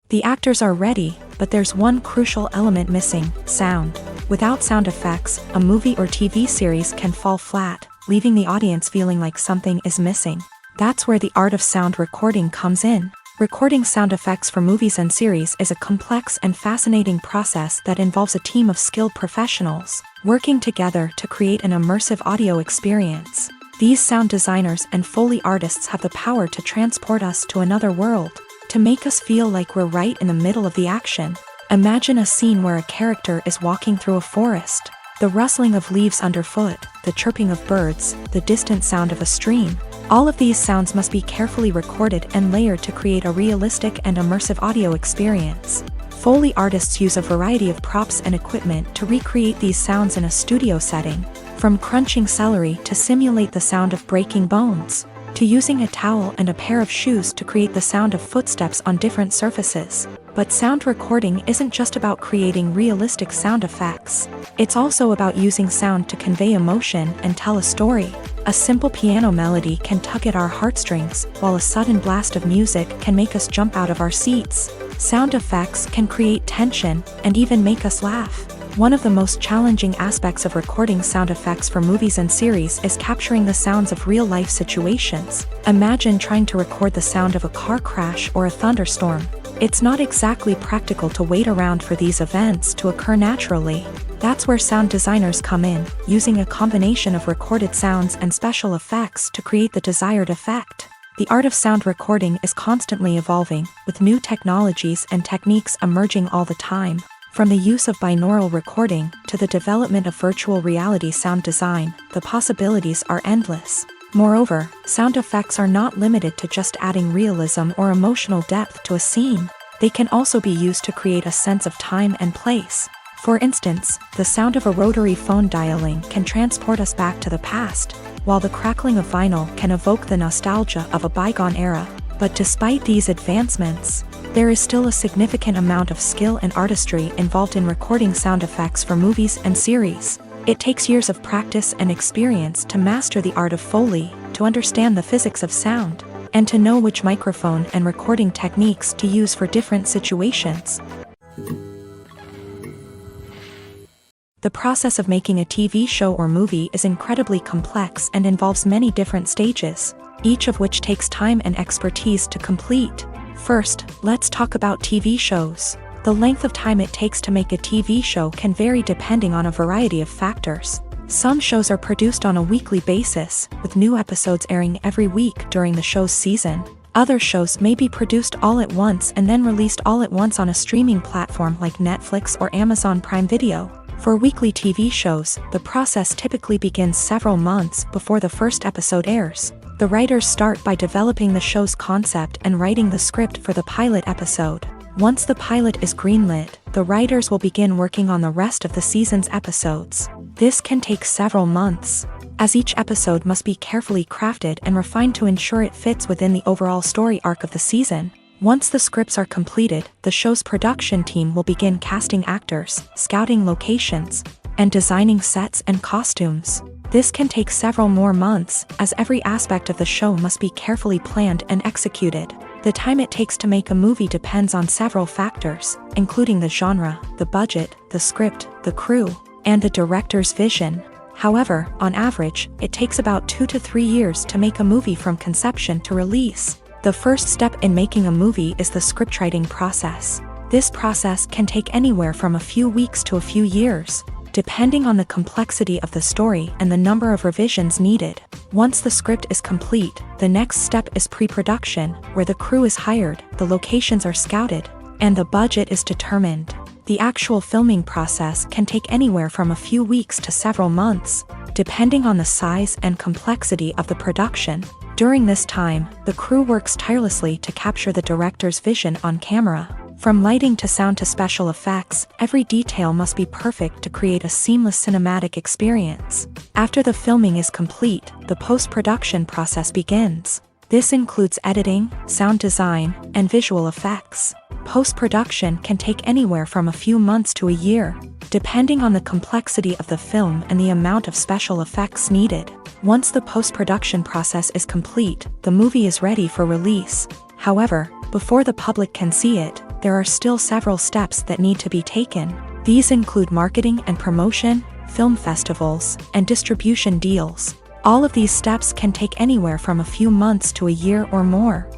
The actors are ready, but there's one crucial element missing: sound. Without sound effects, a movie or TV series can fall flat, leaving the audience feeling like something is missing. That's where the art of sound recording comes in. Recording sound effects for movies and series is a complex and fascinating process that involves a team of skilled professionals working together to create an immersive audio experience. These sound designers and Foley artists have the power to transport us to another world, to make us feel like we're right in the middle of the action. Imagine a scene where a character is walking through a forest. The rustling of leaves underfoot, the chirping of birds, the distant sound of a stream. All of these sounds must be carefully recorded and layered to create a realistic and immersive audio experience. Foley artists use a variety of props and equipment to recreate these sounds in a studio setting, from crunching celery to simulate the sound of breaking bones, to using a towel and a pair of shoes to create the sound of footsteps on different surfaces. But sound recording isn't just about creating realistic sound effects. It's also about using sound to convey emotion and tell a story. A simple piano melody can tug at our heartstrings, while a sudden blast of music can make us jump out of our seats. Sound effects can create tension and even make us laugh. One of the most challenging aspects of recording sound effects for movies and series is capturing the sounds of real-life situations. Imagine trying to record the sound of a car crash or a thunderstorm. It's not exactly practical to wait around for these events to occur naturally. That's where sound designers come in, using a combination of recorded sounds and special effects to create the desired effect. The art of sound recording is constantly evolving, with new technologies and techniques emerging all the time. From the use of binaural recording to the development of virtual reality sound design, the possibilities are endless. Moreover, sound effects are not limited to just adding realism or emotional depth to a scene. They can also be used to create a sense of time and place. For instance, the sound of a rotary phone dialing can transport us back to the past, while the crackling of vinyl can evoke the nostalgia of a bygone era. But despite these advancements, there is still a significant amount of skill and artistry involved in recording sound effects for movies and series. It takes years of practice and experience to master the art of Foley, to understand the physics of sound, and to know which microphone and recording techniques to use for different situations. The process of making a TV show or movie is incredibly complex and involves many different stages, each of which takes time and expertise to complete. First, let's talk about TV shows. The length of time it takes to make a TV show can vary depending on a variety of factors. Some shows are produced on a weekly basis, with new episodes airing every week during the show's season. Other shows may be produced all at once and then released all at once on a streaming platform like Netflix or Amazon Prime Video. For weekly TV shows, the process typically begins several months before the first episode airs. The writers start by developing the show's concept and writing the script for the pilot episode. Once the pilot is greenlit, the writers will begin working on the rest of the season's episodes. This can take several months, as each episode must be carefully crafted and refined to ensure it fits within the overall story arc of the season. Once the scripts are completed, the show's production team will begin casting actors, scouting locations, and designing sets and costumes. This can take several more months, as every aspect of the show must be carefully planned and executed. The time it takes to make a movie depends on several factors, including the genre, the budget, the script, the crew, and the director's vision. However, on average, it takes about 2 to 3 years to make a movie from conception to release. The first step in making a movie is the scriptwriting process. This process can take anywhere from a few weeks to a few years, depending on the complexity of the story and the number of revisions needed. Once the script is complete, the next step is pre-production, where the crew is hired, the locations are scouted, and the budget is determined. The actual filming process can take anywhere from a few weeks to several months, depending on the size and complexity of the production. During this time, the crew works tirelessly to capture the director's vision on camera. From lighting to sound to special effects, every detail must be perfect to create a seamless cinematic experience. After the filming is complete, the post-production process begins. This includes editing, sound design, and visual effects. Post-production can take anywhere from a few months to a year, depending on the complexity of the film and the amount of special effects needed. Once the post-production process is complete, the movie is ready for release. However, before the public can see it, there are still several steps that need to be taken. These include marketing and promotion, film festivals, and distribution deals. All of these steps can take anywhere from a few months to a year or more.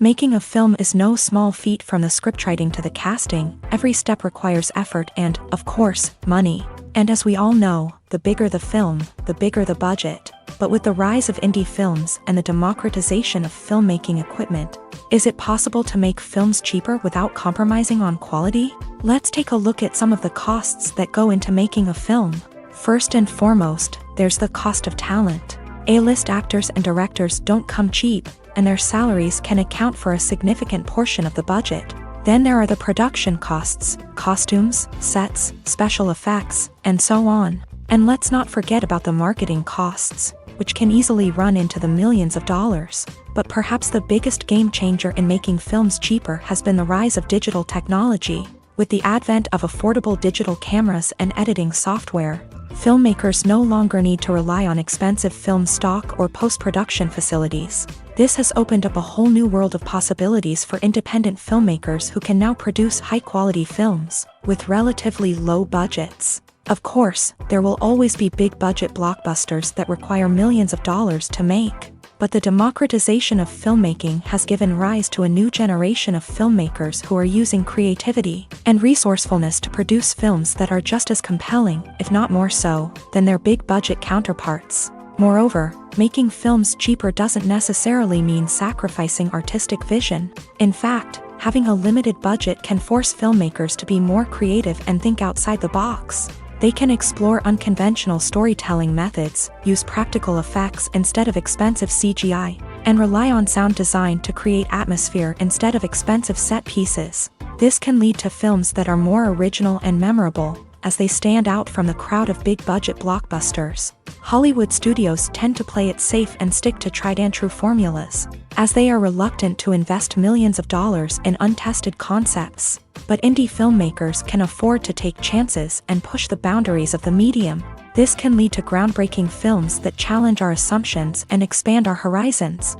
Making a film is no small feat. From the scriptwriting to the casting, every step requires effort and, of course, money. And as we all know, the bigger the film, the bigger the budget. But with the rise of indie films and the democratization of filmmaking equipment, is it possible to make films cheaper without compromising on quality? Let's take a look at some of the costs that go into making a film. First and foremost, there's the cost of talent. A-list actors and directors don't come cheap, and their salaries can account for a significant portion of the budget. Then there are the production costs, costumes, sets, special effects, and so on. And let's not forget about the marketing costs, which can easily run into the millions of dollars. But perhaps the biggest game changer in making films cheaper has been the rise of digital technology. With the advent of affordable digital cameras and editing software, filmmakers no longer need to rely on expensive film stock or post-production facilities. This has opened up a whole new world of possibilities for independent filmmakers who can now produce high-quality films with relatively low budgets. Of course, there will always be big-budget blockbusters that require millions of dollars to make. But the democratization of filmmaking has given rise to a new generation of filmmakers who are using creativity and resourcefulness to produce films that are just as compelling, if not more so, than their big-budget counterparts. Moreover, making films cheaper doesn't necessarily mean sacrificing artistic vision. In fact, having a limited budget can force filmmakers to be more creative and think outside the box. They can explore unconventional storytelling methods, use practical effects instead of expensive CGI, and rely on sound design to create atmosphere instead of expensive set pieces. This can lead to films that are more original and memorable, as they stand out from the crowd of big-budget blockbusters. Hollywood studios tend to play it safe and stick to tried-and-true formulas, as they are reluctant to invest millions of dollars in untested concepts. But indie filmmakers can afford to take chances and push the boundaries of the medium. This can lead to groundbreaking films that challenge our assumptions and expand our horizons.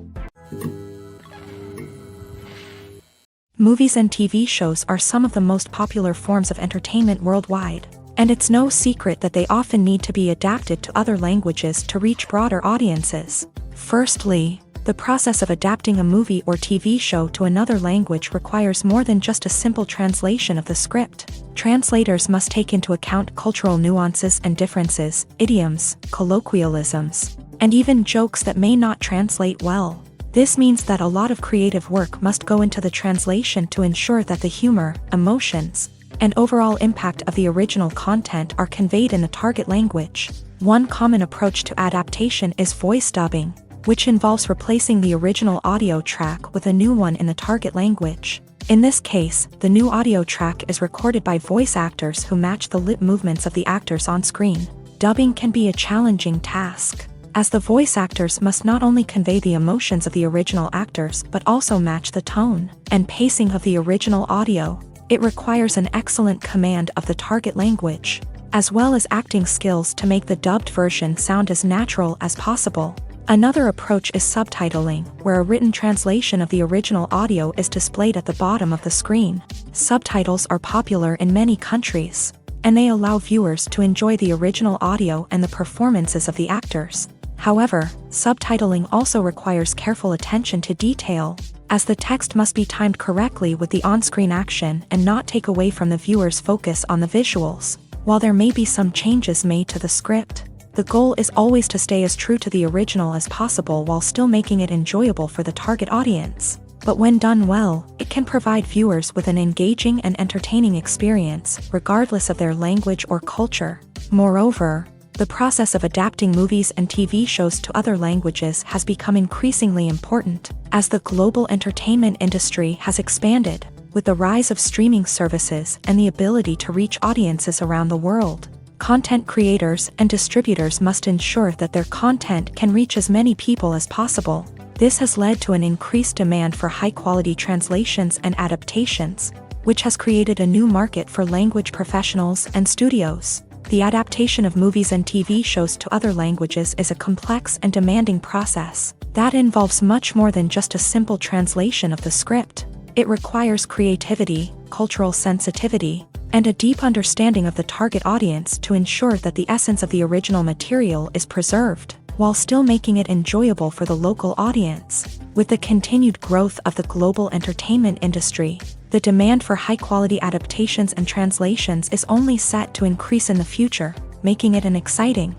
Movies and TV shows are some of the most popular forms of entertainment worldwide, and it's no secret that they often need to be adapted to other languages to reach broader audiences. Firstly, the process of adapting a movie or TV show to another language requires more than just a simple translation of the script. Translators must take into account cultural nuances and differences, idioms, colloquialisms, and even jokes that may not translate well. This means that a lot of creative work must go into the translation to ensure that the humor, emotions, and overall impact of the original content are conveyed in the target language. One common approach to adaptation is voice dubbing, which involves replacing the original audio track with a new one in the target language. In this case, the new audio track is recorded by voice actors who match the lip movements of the actors on screen. Dubbing can be a challenging task, as the voice actors must not only convey the emotions of the original actors but also match the tone and pacing of the original audio. It requires an excellent command of the target language, as well as acting skills to make the dubbed version sound as natural as possible. Another approach is subtitling, where a written translation of the original audio is displayed at the bottom of the screen. Subtitles are popular in many countries, and they allow viewers to enjoy the original audio and the performances of the actors. However, subtitling also requires careful attention to detail, as the text must be timed correctly with the on-screen action and not take away from the viewer's focus on the visuals. While there may be some changes made to the script, the goal is always to stay as true to the original as possible while still making it enjoyable for the target audience. But when done well, it can provide viewers with an engaging and entertaining experience, regardless of their language or culture. Moreover, the process of adapting movies and TV shows to other languages has become increasingly important, as the global entertainment industry has expanded, with the rise of streaming services and the ability to reach audiences around the world. Content creators and distributors must ensure that their content can reach as many people as possible. This has led to an increased demand for high-quality translations and adaptations, which has created a new market for language professionals and studios. The adaptation of movies and TV shows to other languages is a complex and demanding process that involves much more than just a simple translation of the script. It requires creativity, cultural sensitivity, and a deep understanding of the target audience to ensure that the essence of the original material is preserved, while still making it enjoyable for the local audience. With the continued growth of the global entertainment industry, the demand for high-quality adaptations and translations is only set to increase in the future, making it an exciting.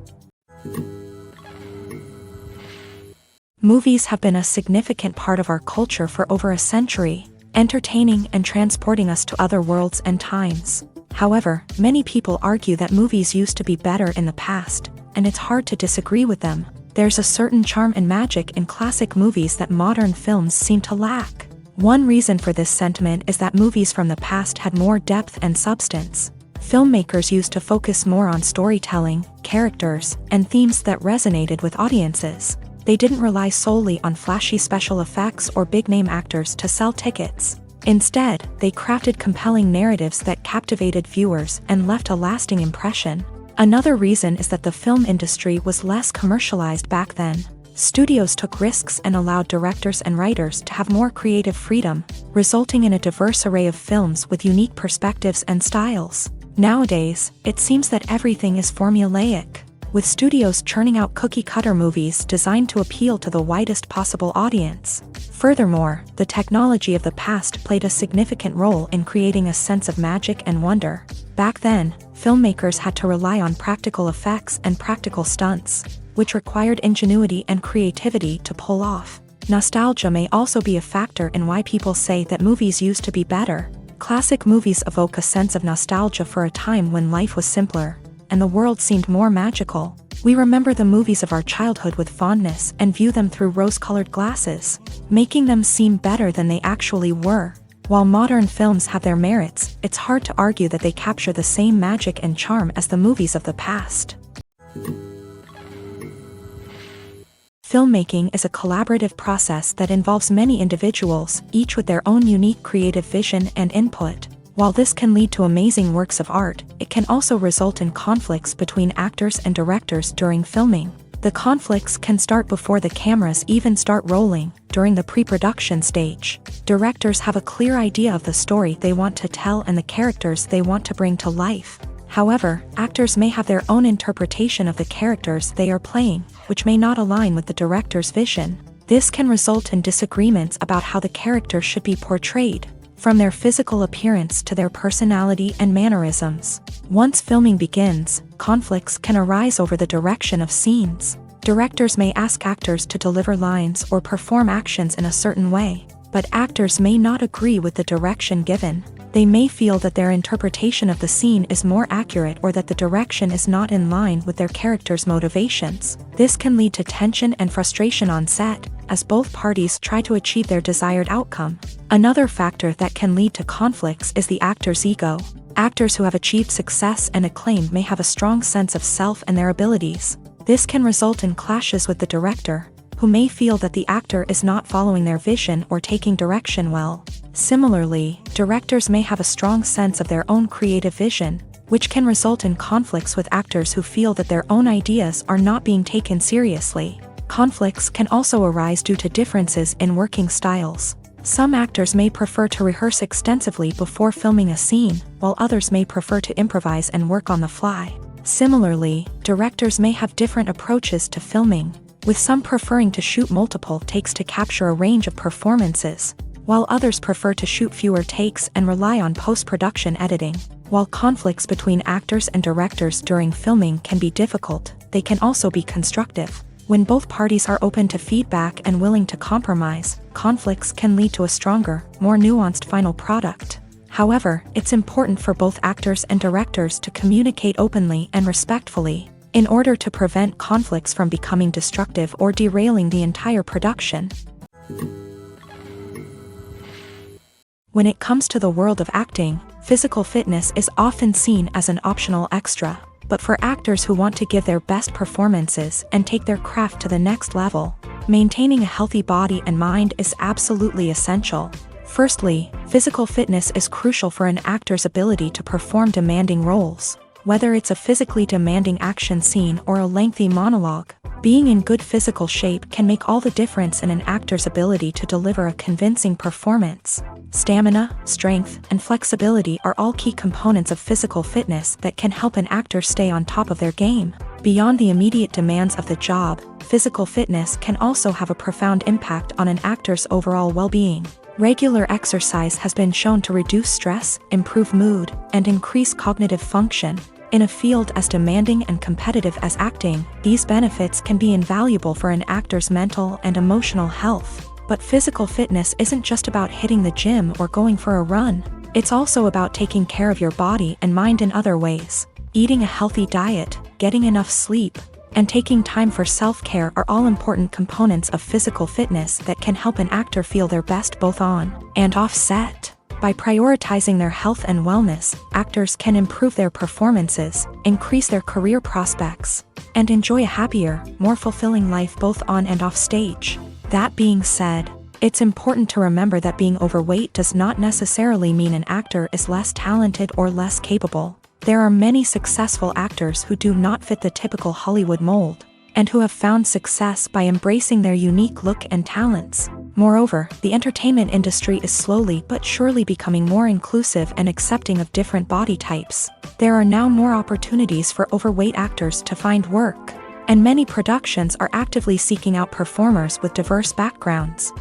Movies have been a significant part of our culture for over a century, entertaining and transporting us to other worlds and times. However, many people argue that movies used to be better in the past, and it's hard to disagree with them. There's a certain charm and magic in classic movies that modern films seem to lack. One reason for this sentiment is that movies from the past had more depth and substance. Filmmakers used to focus more on storytelling, characters, and themes that resonated with audiences. They didn't rely solely on flashy special effects or big-name actors to sell tickets. Instead, they crafted compelling narratives that captivated viewers and left a lasting impression. Another reason is that the film industry was less commercialized back then. Studios took risks and allowed directors and writers to have more creative freedom, resulting in a diverse array of films with unique perspectives and styles. Nowadays, it seems that everything is formulaic, with studios churning out cookie-cutter movies designed to appeal to the widest possible audience. Furthermore, the technology of the past played a significant role in creating a sense of magic and wonder. Back then, filmmakers had to rely on practical effects and practical stunts, which required ingenuity and creativity to pull off. Nostalgia may also be a factor in why people say that movies used to be better. Classic movies evoke a sense of nostalgia for a time when life was simpler, and the world seemed more magical. We remember the movies of our childhood with fondness and view them through rose-colored glasses, making them seem better than they actually were. While modern films have their merits, it's hard to argue that they capture the same magic and charm as the movies of the past. Filmmaking is a collaborative process that involves many individuals, each with their own unique creative vision and input. While this can lead to amazing works of art, it can also result in conflicts between actors and directors during filming. The conflicts can start before the cameras even start rolling, during the pre-production stage. Directors have a clear idea of the story they want to tell and the characters they want to bring to life. However, actors may have their own interpretation of the characters they are playing, which may not align with the director's vision. This can result in disagreements about how the character should be portrayed, from their physical appearance to their personality and mannerisms. Once filming begins, conflicts can arise over the direction of scenes. Directors may ask actors to deliver lines or perform actions in a certain way, but actors may not agree with the direction given. They may feel that their interpretation of the scene is more accurate or that the direction is not in line with their character's motivations. This can lead to tension and frustration on set, as both parties try to achieve their desired outcome. Another factor that can lead to conflicts is the actor's ego. Actors who have achieved success and acclaim may have a strong sense of self and their abilities. This can result in clashes with the director, who may feel that the actor is not following their vision or taking direction well. Similarly, directors may have a strong sense of their own creative vision, which can result in conflicts with actors who feel that their own ideas are not being taken seriously. Conflicts can also arise due to differences in working styles. Some actors may prefer to rehearse extensively before filming a scene, while others may prefer to improvise and work on the fly. Similarly, directors may have different approaches to filming. with some preferring to shoot multiple takes to capture a range of performances, while others prefer to shoot fewer takes and rely on post-production editing. While conflicts between actors and directors during filming can be difficult, they can also be constructive. When both parties are open to feedback and willing to compromise, conflicts can lead to a stronger, more nuanced final product. However, it's important for both actors and directors to communicate openly and respectfully, in order to prevent conflicts from becoming destructive or derailing the entire production. When it comes to the world of acting, physical fitness is often seen as an optional extra. But for actors who want to give their best performances and take their craft to the next level, maintaining a healthy body and mind is absolutely essential. Firstly, physical fitness is crucial for an actor's ability to perform demanding roles. Whether it's a physically demanding action scene or a lengthy monologue, being in good physical shape can make all the difference in an actor's ability to deliver a convincing performance. Stamina, strength, and flexibility are all key components of physical fitness that can help an actor stay on top of their game. Beyond the immediate demands of the job, physical fitness can also have a profound impact on an actor's overall well-being. Regular exercise has been shown to reduce stress, improve mood, and increase cognitive function. In a field as demanding and competitive as acting, these benefits can be invaluable for an actor's mental and emotional health. But physical fitness isn't just about hitting the gym or going for a run. It's also about taking care of your body and mind in other ways. Eating a healthy diet, getting enough sleep, and taking time for self-care are all important components of physical fitness that can help an actor feel their best both on and off set. By prioritizing their health and wellness, actors can improve their performances, increase their career prospects, and enjoy a happier, more fulfilling life both on and off stage. That being said, it's important to remember that being overweight does not necessarily mean an actor is less talented or less capable. There are many successful actors who do not fit the typical Hollywood mold, and who have found success by embracing their unique look and talents. Moreover, the entertainment industry is slowly but surely becoming more inclusive and accepting of different body types. There are now more opportunities for overweight actors to find work, and many productions are actively seeking out performers with diverse backgrounds.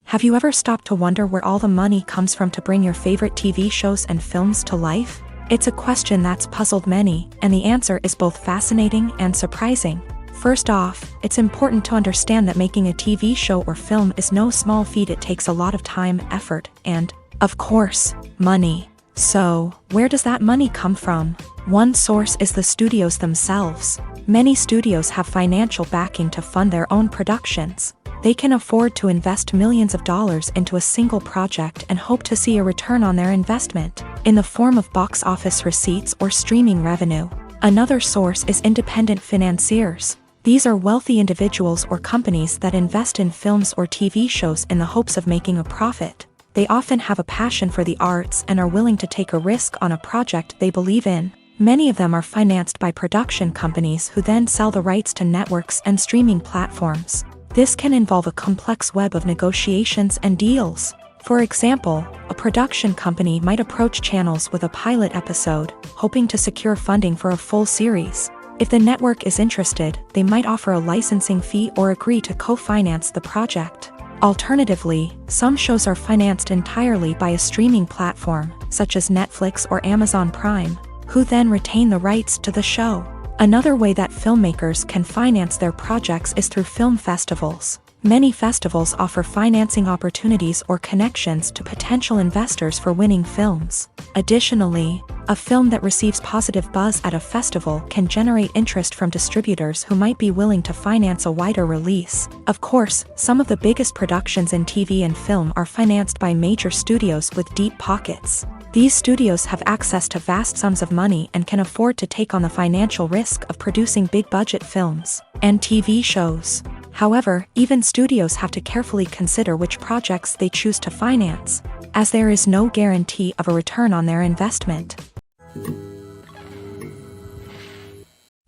Have you ever stopped to wonder where all the money comes from to bring your favorite TV shows and films to life? It's a question that's puzzled many, and the answer is both fascinating and surprising. First off, it's important to understand that making a TV show or film is no small feat. It takes a lot of time, effort, and, of course, money. So, where does that money come from? One source is the studios themselves. Many studios have financial backing to fund their own productions. They can afford to invest millions of dollars into a single project and hope to see a return on their investment, in the form of box office receipts or streaming revenue. Another source is independent financiers. These are wealthy individuals or companies that invest in films or TV shows in the hopes of making a profit. They often have a passion for the arts and are willing to take a risk on a project they believe in. Many of them are financed by production companies who then sell the rights to networks and streaming platforms. This can involve a complex web of negotiations and deals. For example, a production company might approach channels with a pilot episode, hoping to secure funding for a full series. If the network is interested, they might offer a licensing fee or agree to co-finance the project. Alternatively, some shows are financed entirely by a streaming platform, such as Netflix or Amazon Prime, who then retain the rights to the show. Another way that filmmakers can finance their projects is through film festivals. Many festivals offer financing opportunities or connections to potential investors for winning films. Additionally, a film that receives positive buzz at a festival can generate interest from distributors who might be willing to finance a wider release. Of course, some of the biggest productions in TV and film are financed by major studios with deep pockets. These studios have access to vast sums of money and can afford to take on the financial risk of producing big-budget films and TV shows. However, even studios have to carefully consider which projects they choose to finance, as there is no guarantee of a return on their investment.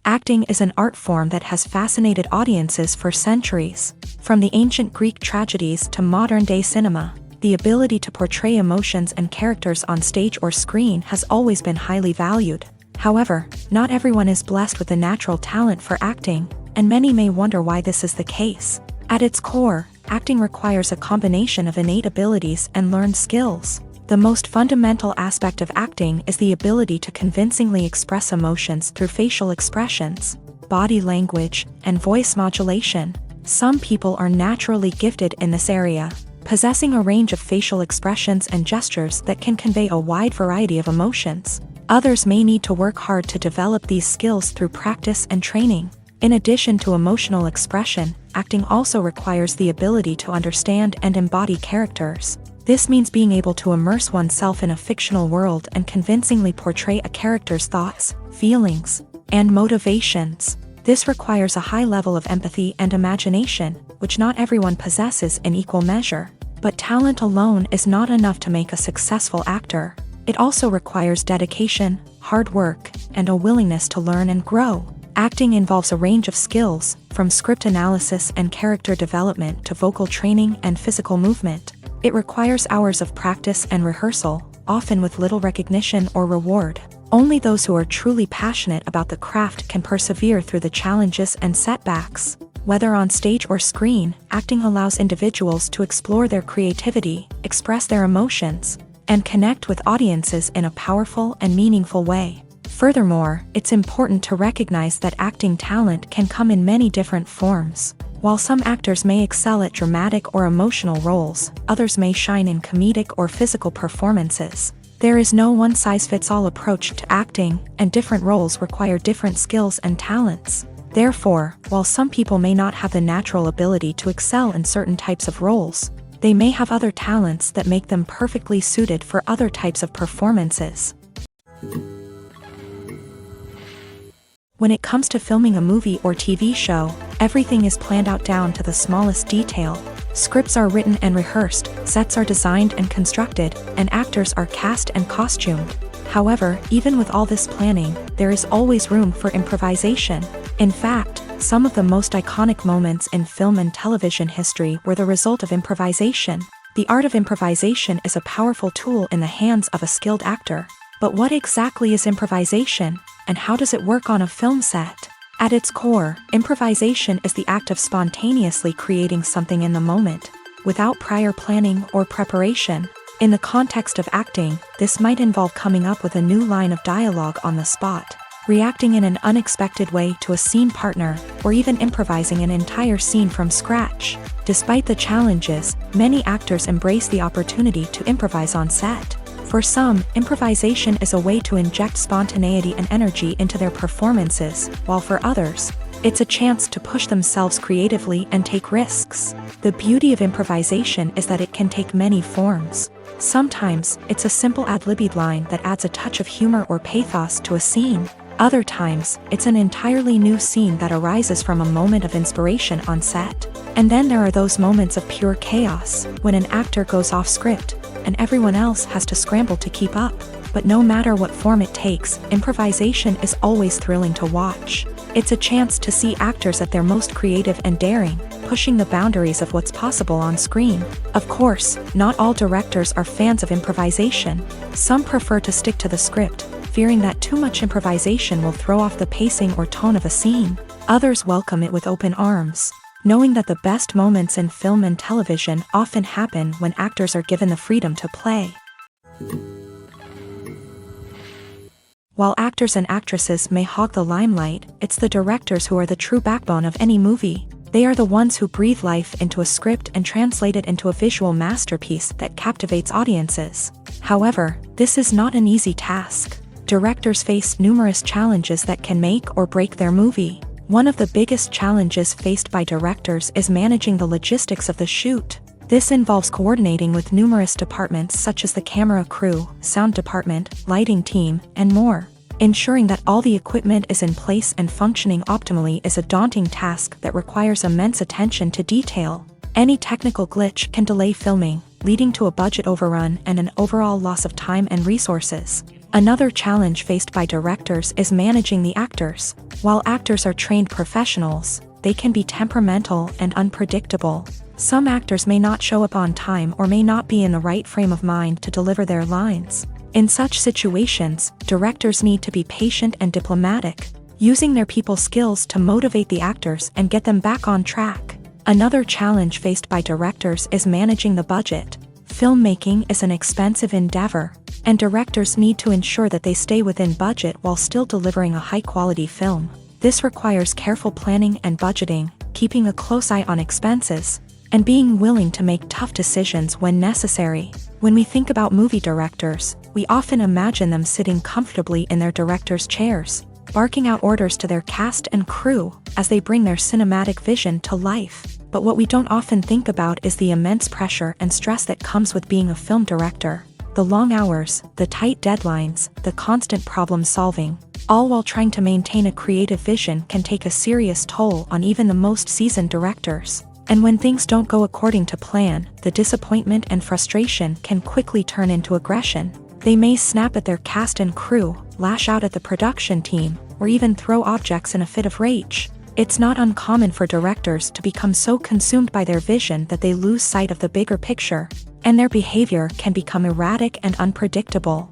Acting is an art form that has fascinated audiences for centuries. From the ancient Greek tragedies to modern-day cinema, the ability to portray emotions and characters on stage or screen has always been highly valued. However, not everyone is blessed with a natural talent for acting, and many may wonder why this is the case. At its core, acting requires a combination of innate abilities and learned skills. The most fundamental aspect of acting is the ability to convincingly express emotions through facial expressions, body language, and voice modulation. Some people are naturally gifted in this area, possessing a range of facial expressions and gestures that can convey a wide variety of emotions. Others may need to work hard to develop these skills through practice and training. In addition to emotional expression, acting also requires the ability to understand and embody characters. This means being able to immerse oneself in a fictional world and convincingly portray a character's thoughts, feelings, and motivations. This requires a high level of empathy and imagination, which not everyone possesses in equal measure. But talent alone is not enough to make a successful actor. It also requires dedication, hard work, and a willingness to learn and grow. Acting involves a range of skills, from script analysis and character development to vocal training and physical movement. It requires hours of practice and rehearsal, often with little recognition or reward. Only those who are truly passionate about the craft can persevere through the challenges and setbacks. Whether on stage or screen, acting allows individuals to explore their creativity, express their emotions, and connect with audiences in a powerful and meaningful way. Furthermore, it's important to recognize that acting talent can come in many different forms. While some actors may excel at dramatic or emotional roles, others may shine in comedic or physical performances. There is no one-size-fits-all approach to acting, and different roles require different skills and talents. Therefore, while some people may not have the natural ability to excel in certain types of roles, they may have other talents that make them perfectly suited for other types of performances. When it comes to filming a movie or TV show, everything is planned out down to the smallest detail. Scripts are written and rehearsed, sets are designed and constructed, and actors are cast and costumed. However, even with all this planning, there is always room for improvisation. In fact, some of the most iconic moments in film and television history were the result of improvisation. The art of improvisation is a powerful tool in the hands of a skilled actor. But what exactly is improvisation, and how does it work on a film set? At its core, improvisation is the act of spontaneously creating something in the moment, without prior planning or preparation. In the context of acting, this might involve coming up with a new line of dialogue on the spot, reacting in an unexpected way to a scene partner, or even improvising an entire scene from scratch. Despite the challenges, many actors embrace the opportunity to improvise on set. For some, improvisation is a way to inject spontaneity and energy into their performances, while for others, it's a chance to push themselves creatively and take risks. The beauty of improvisation is that it can take many forms. Sometimes, it's a simple ad-libbed line that adds a touch of humor or pathos to a scene. Other times, it's an entirely new scene that arises from a moment of inspiration on set. And then there are those moments of pure chaos, when an actor goes off script, and everyone else has to scramble to keep up. But no matter what form it takes, improvisation is always thrilling to watch. It's a chance to see actors at their most creative and daring, pushing the boundaries of what's possible on screen. Of course, not all directors are fans of improvisation. Some prefer to stick to the script, fearing that too much improvisation will throw off the pacing or tone of a scene. Others welcome it with open arms, knowing that the best moments in film and television often happen when actors are given the freedom to play. While actors and actresses may hog the limelight, it's the directors who are the true backbone of any movie. They are the ones who breathe life into a script and translate it into a visual masterpiece that captivates audiences. However, this is not an easy task. Directors face numerous challenges that can make or break their movie. One of the biggest challenges faced by directors is managing the logistics of the shoot. This involves coordinating with numerous departments such as the camera crew, sound department, lighting team, and more. Ensuring that all the equipment is in place and functioning optimally is a daunting task that requires immense attention to detail. Any technical glitch can delay filming, leading to a budget overrun and an overall loss of time and resources. Another challenge faced by directors is managing the actors. While actors are trained professionals, they can be temperamental and unpredictable. Some actors may not show up on time or may not be in the right frame of mind to deliver their lines. In such situations, directors need to be patient and diplomatic, using their people skills to motivate the actors and get them back on track. Another challenge faced by directors is managing the budget. Filmmaking is an expensive endeavor, and directors need to ensure that they stay within budget while still delivering a high-quality film. This requires careful planning and budgeting, keeping a close eye on expenses, and being willing to make tough decisions when necessary. When we think about movie directors, we often imagine them sitting comfortably in their director's chairs, barking out orders to their cast and crew as they bring their cinematic vision to life. But what we don't often think about is the immense pressure and stress that comes with being a film director. The long hours, the tight deadlines, the constant problem solving, all while trying to maintain a creative vision can take a serious toll on even the most seasoned directors. And when things don't go according to plan, the disappointment and frustration can quickly turn into aggression. They may snap at their cast and crew, lash out at the production team, or even throw objects in a fit of rage. It's not uncommon for directors to become so consumed by their vision that they lose sight of the bigger picture, and their behavior can become erratic and unpredictable.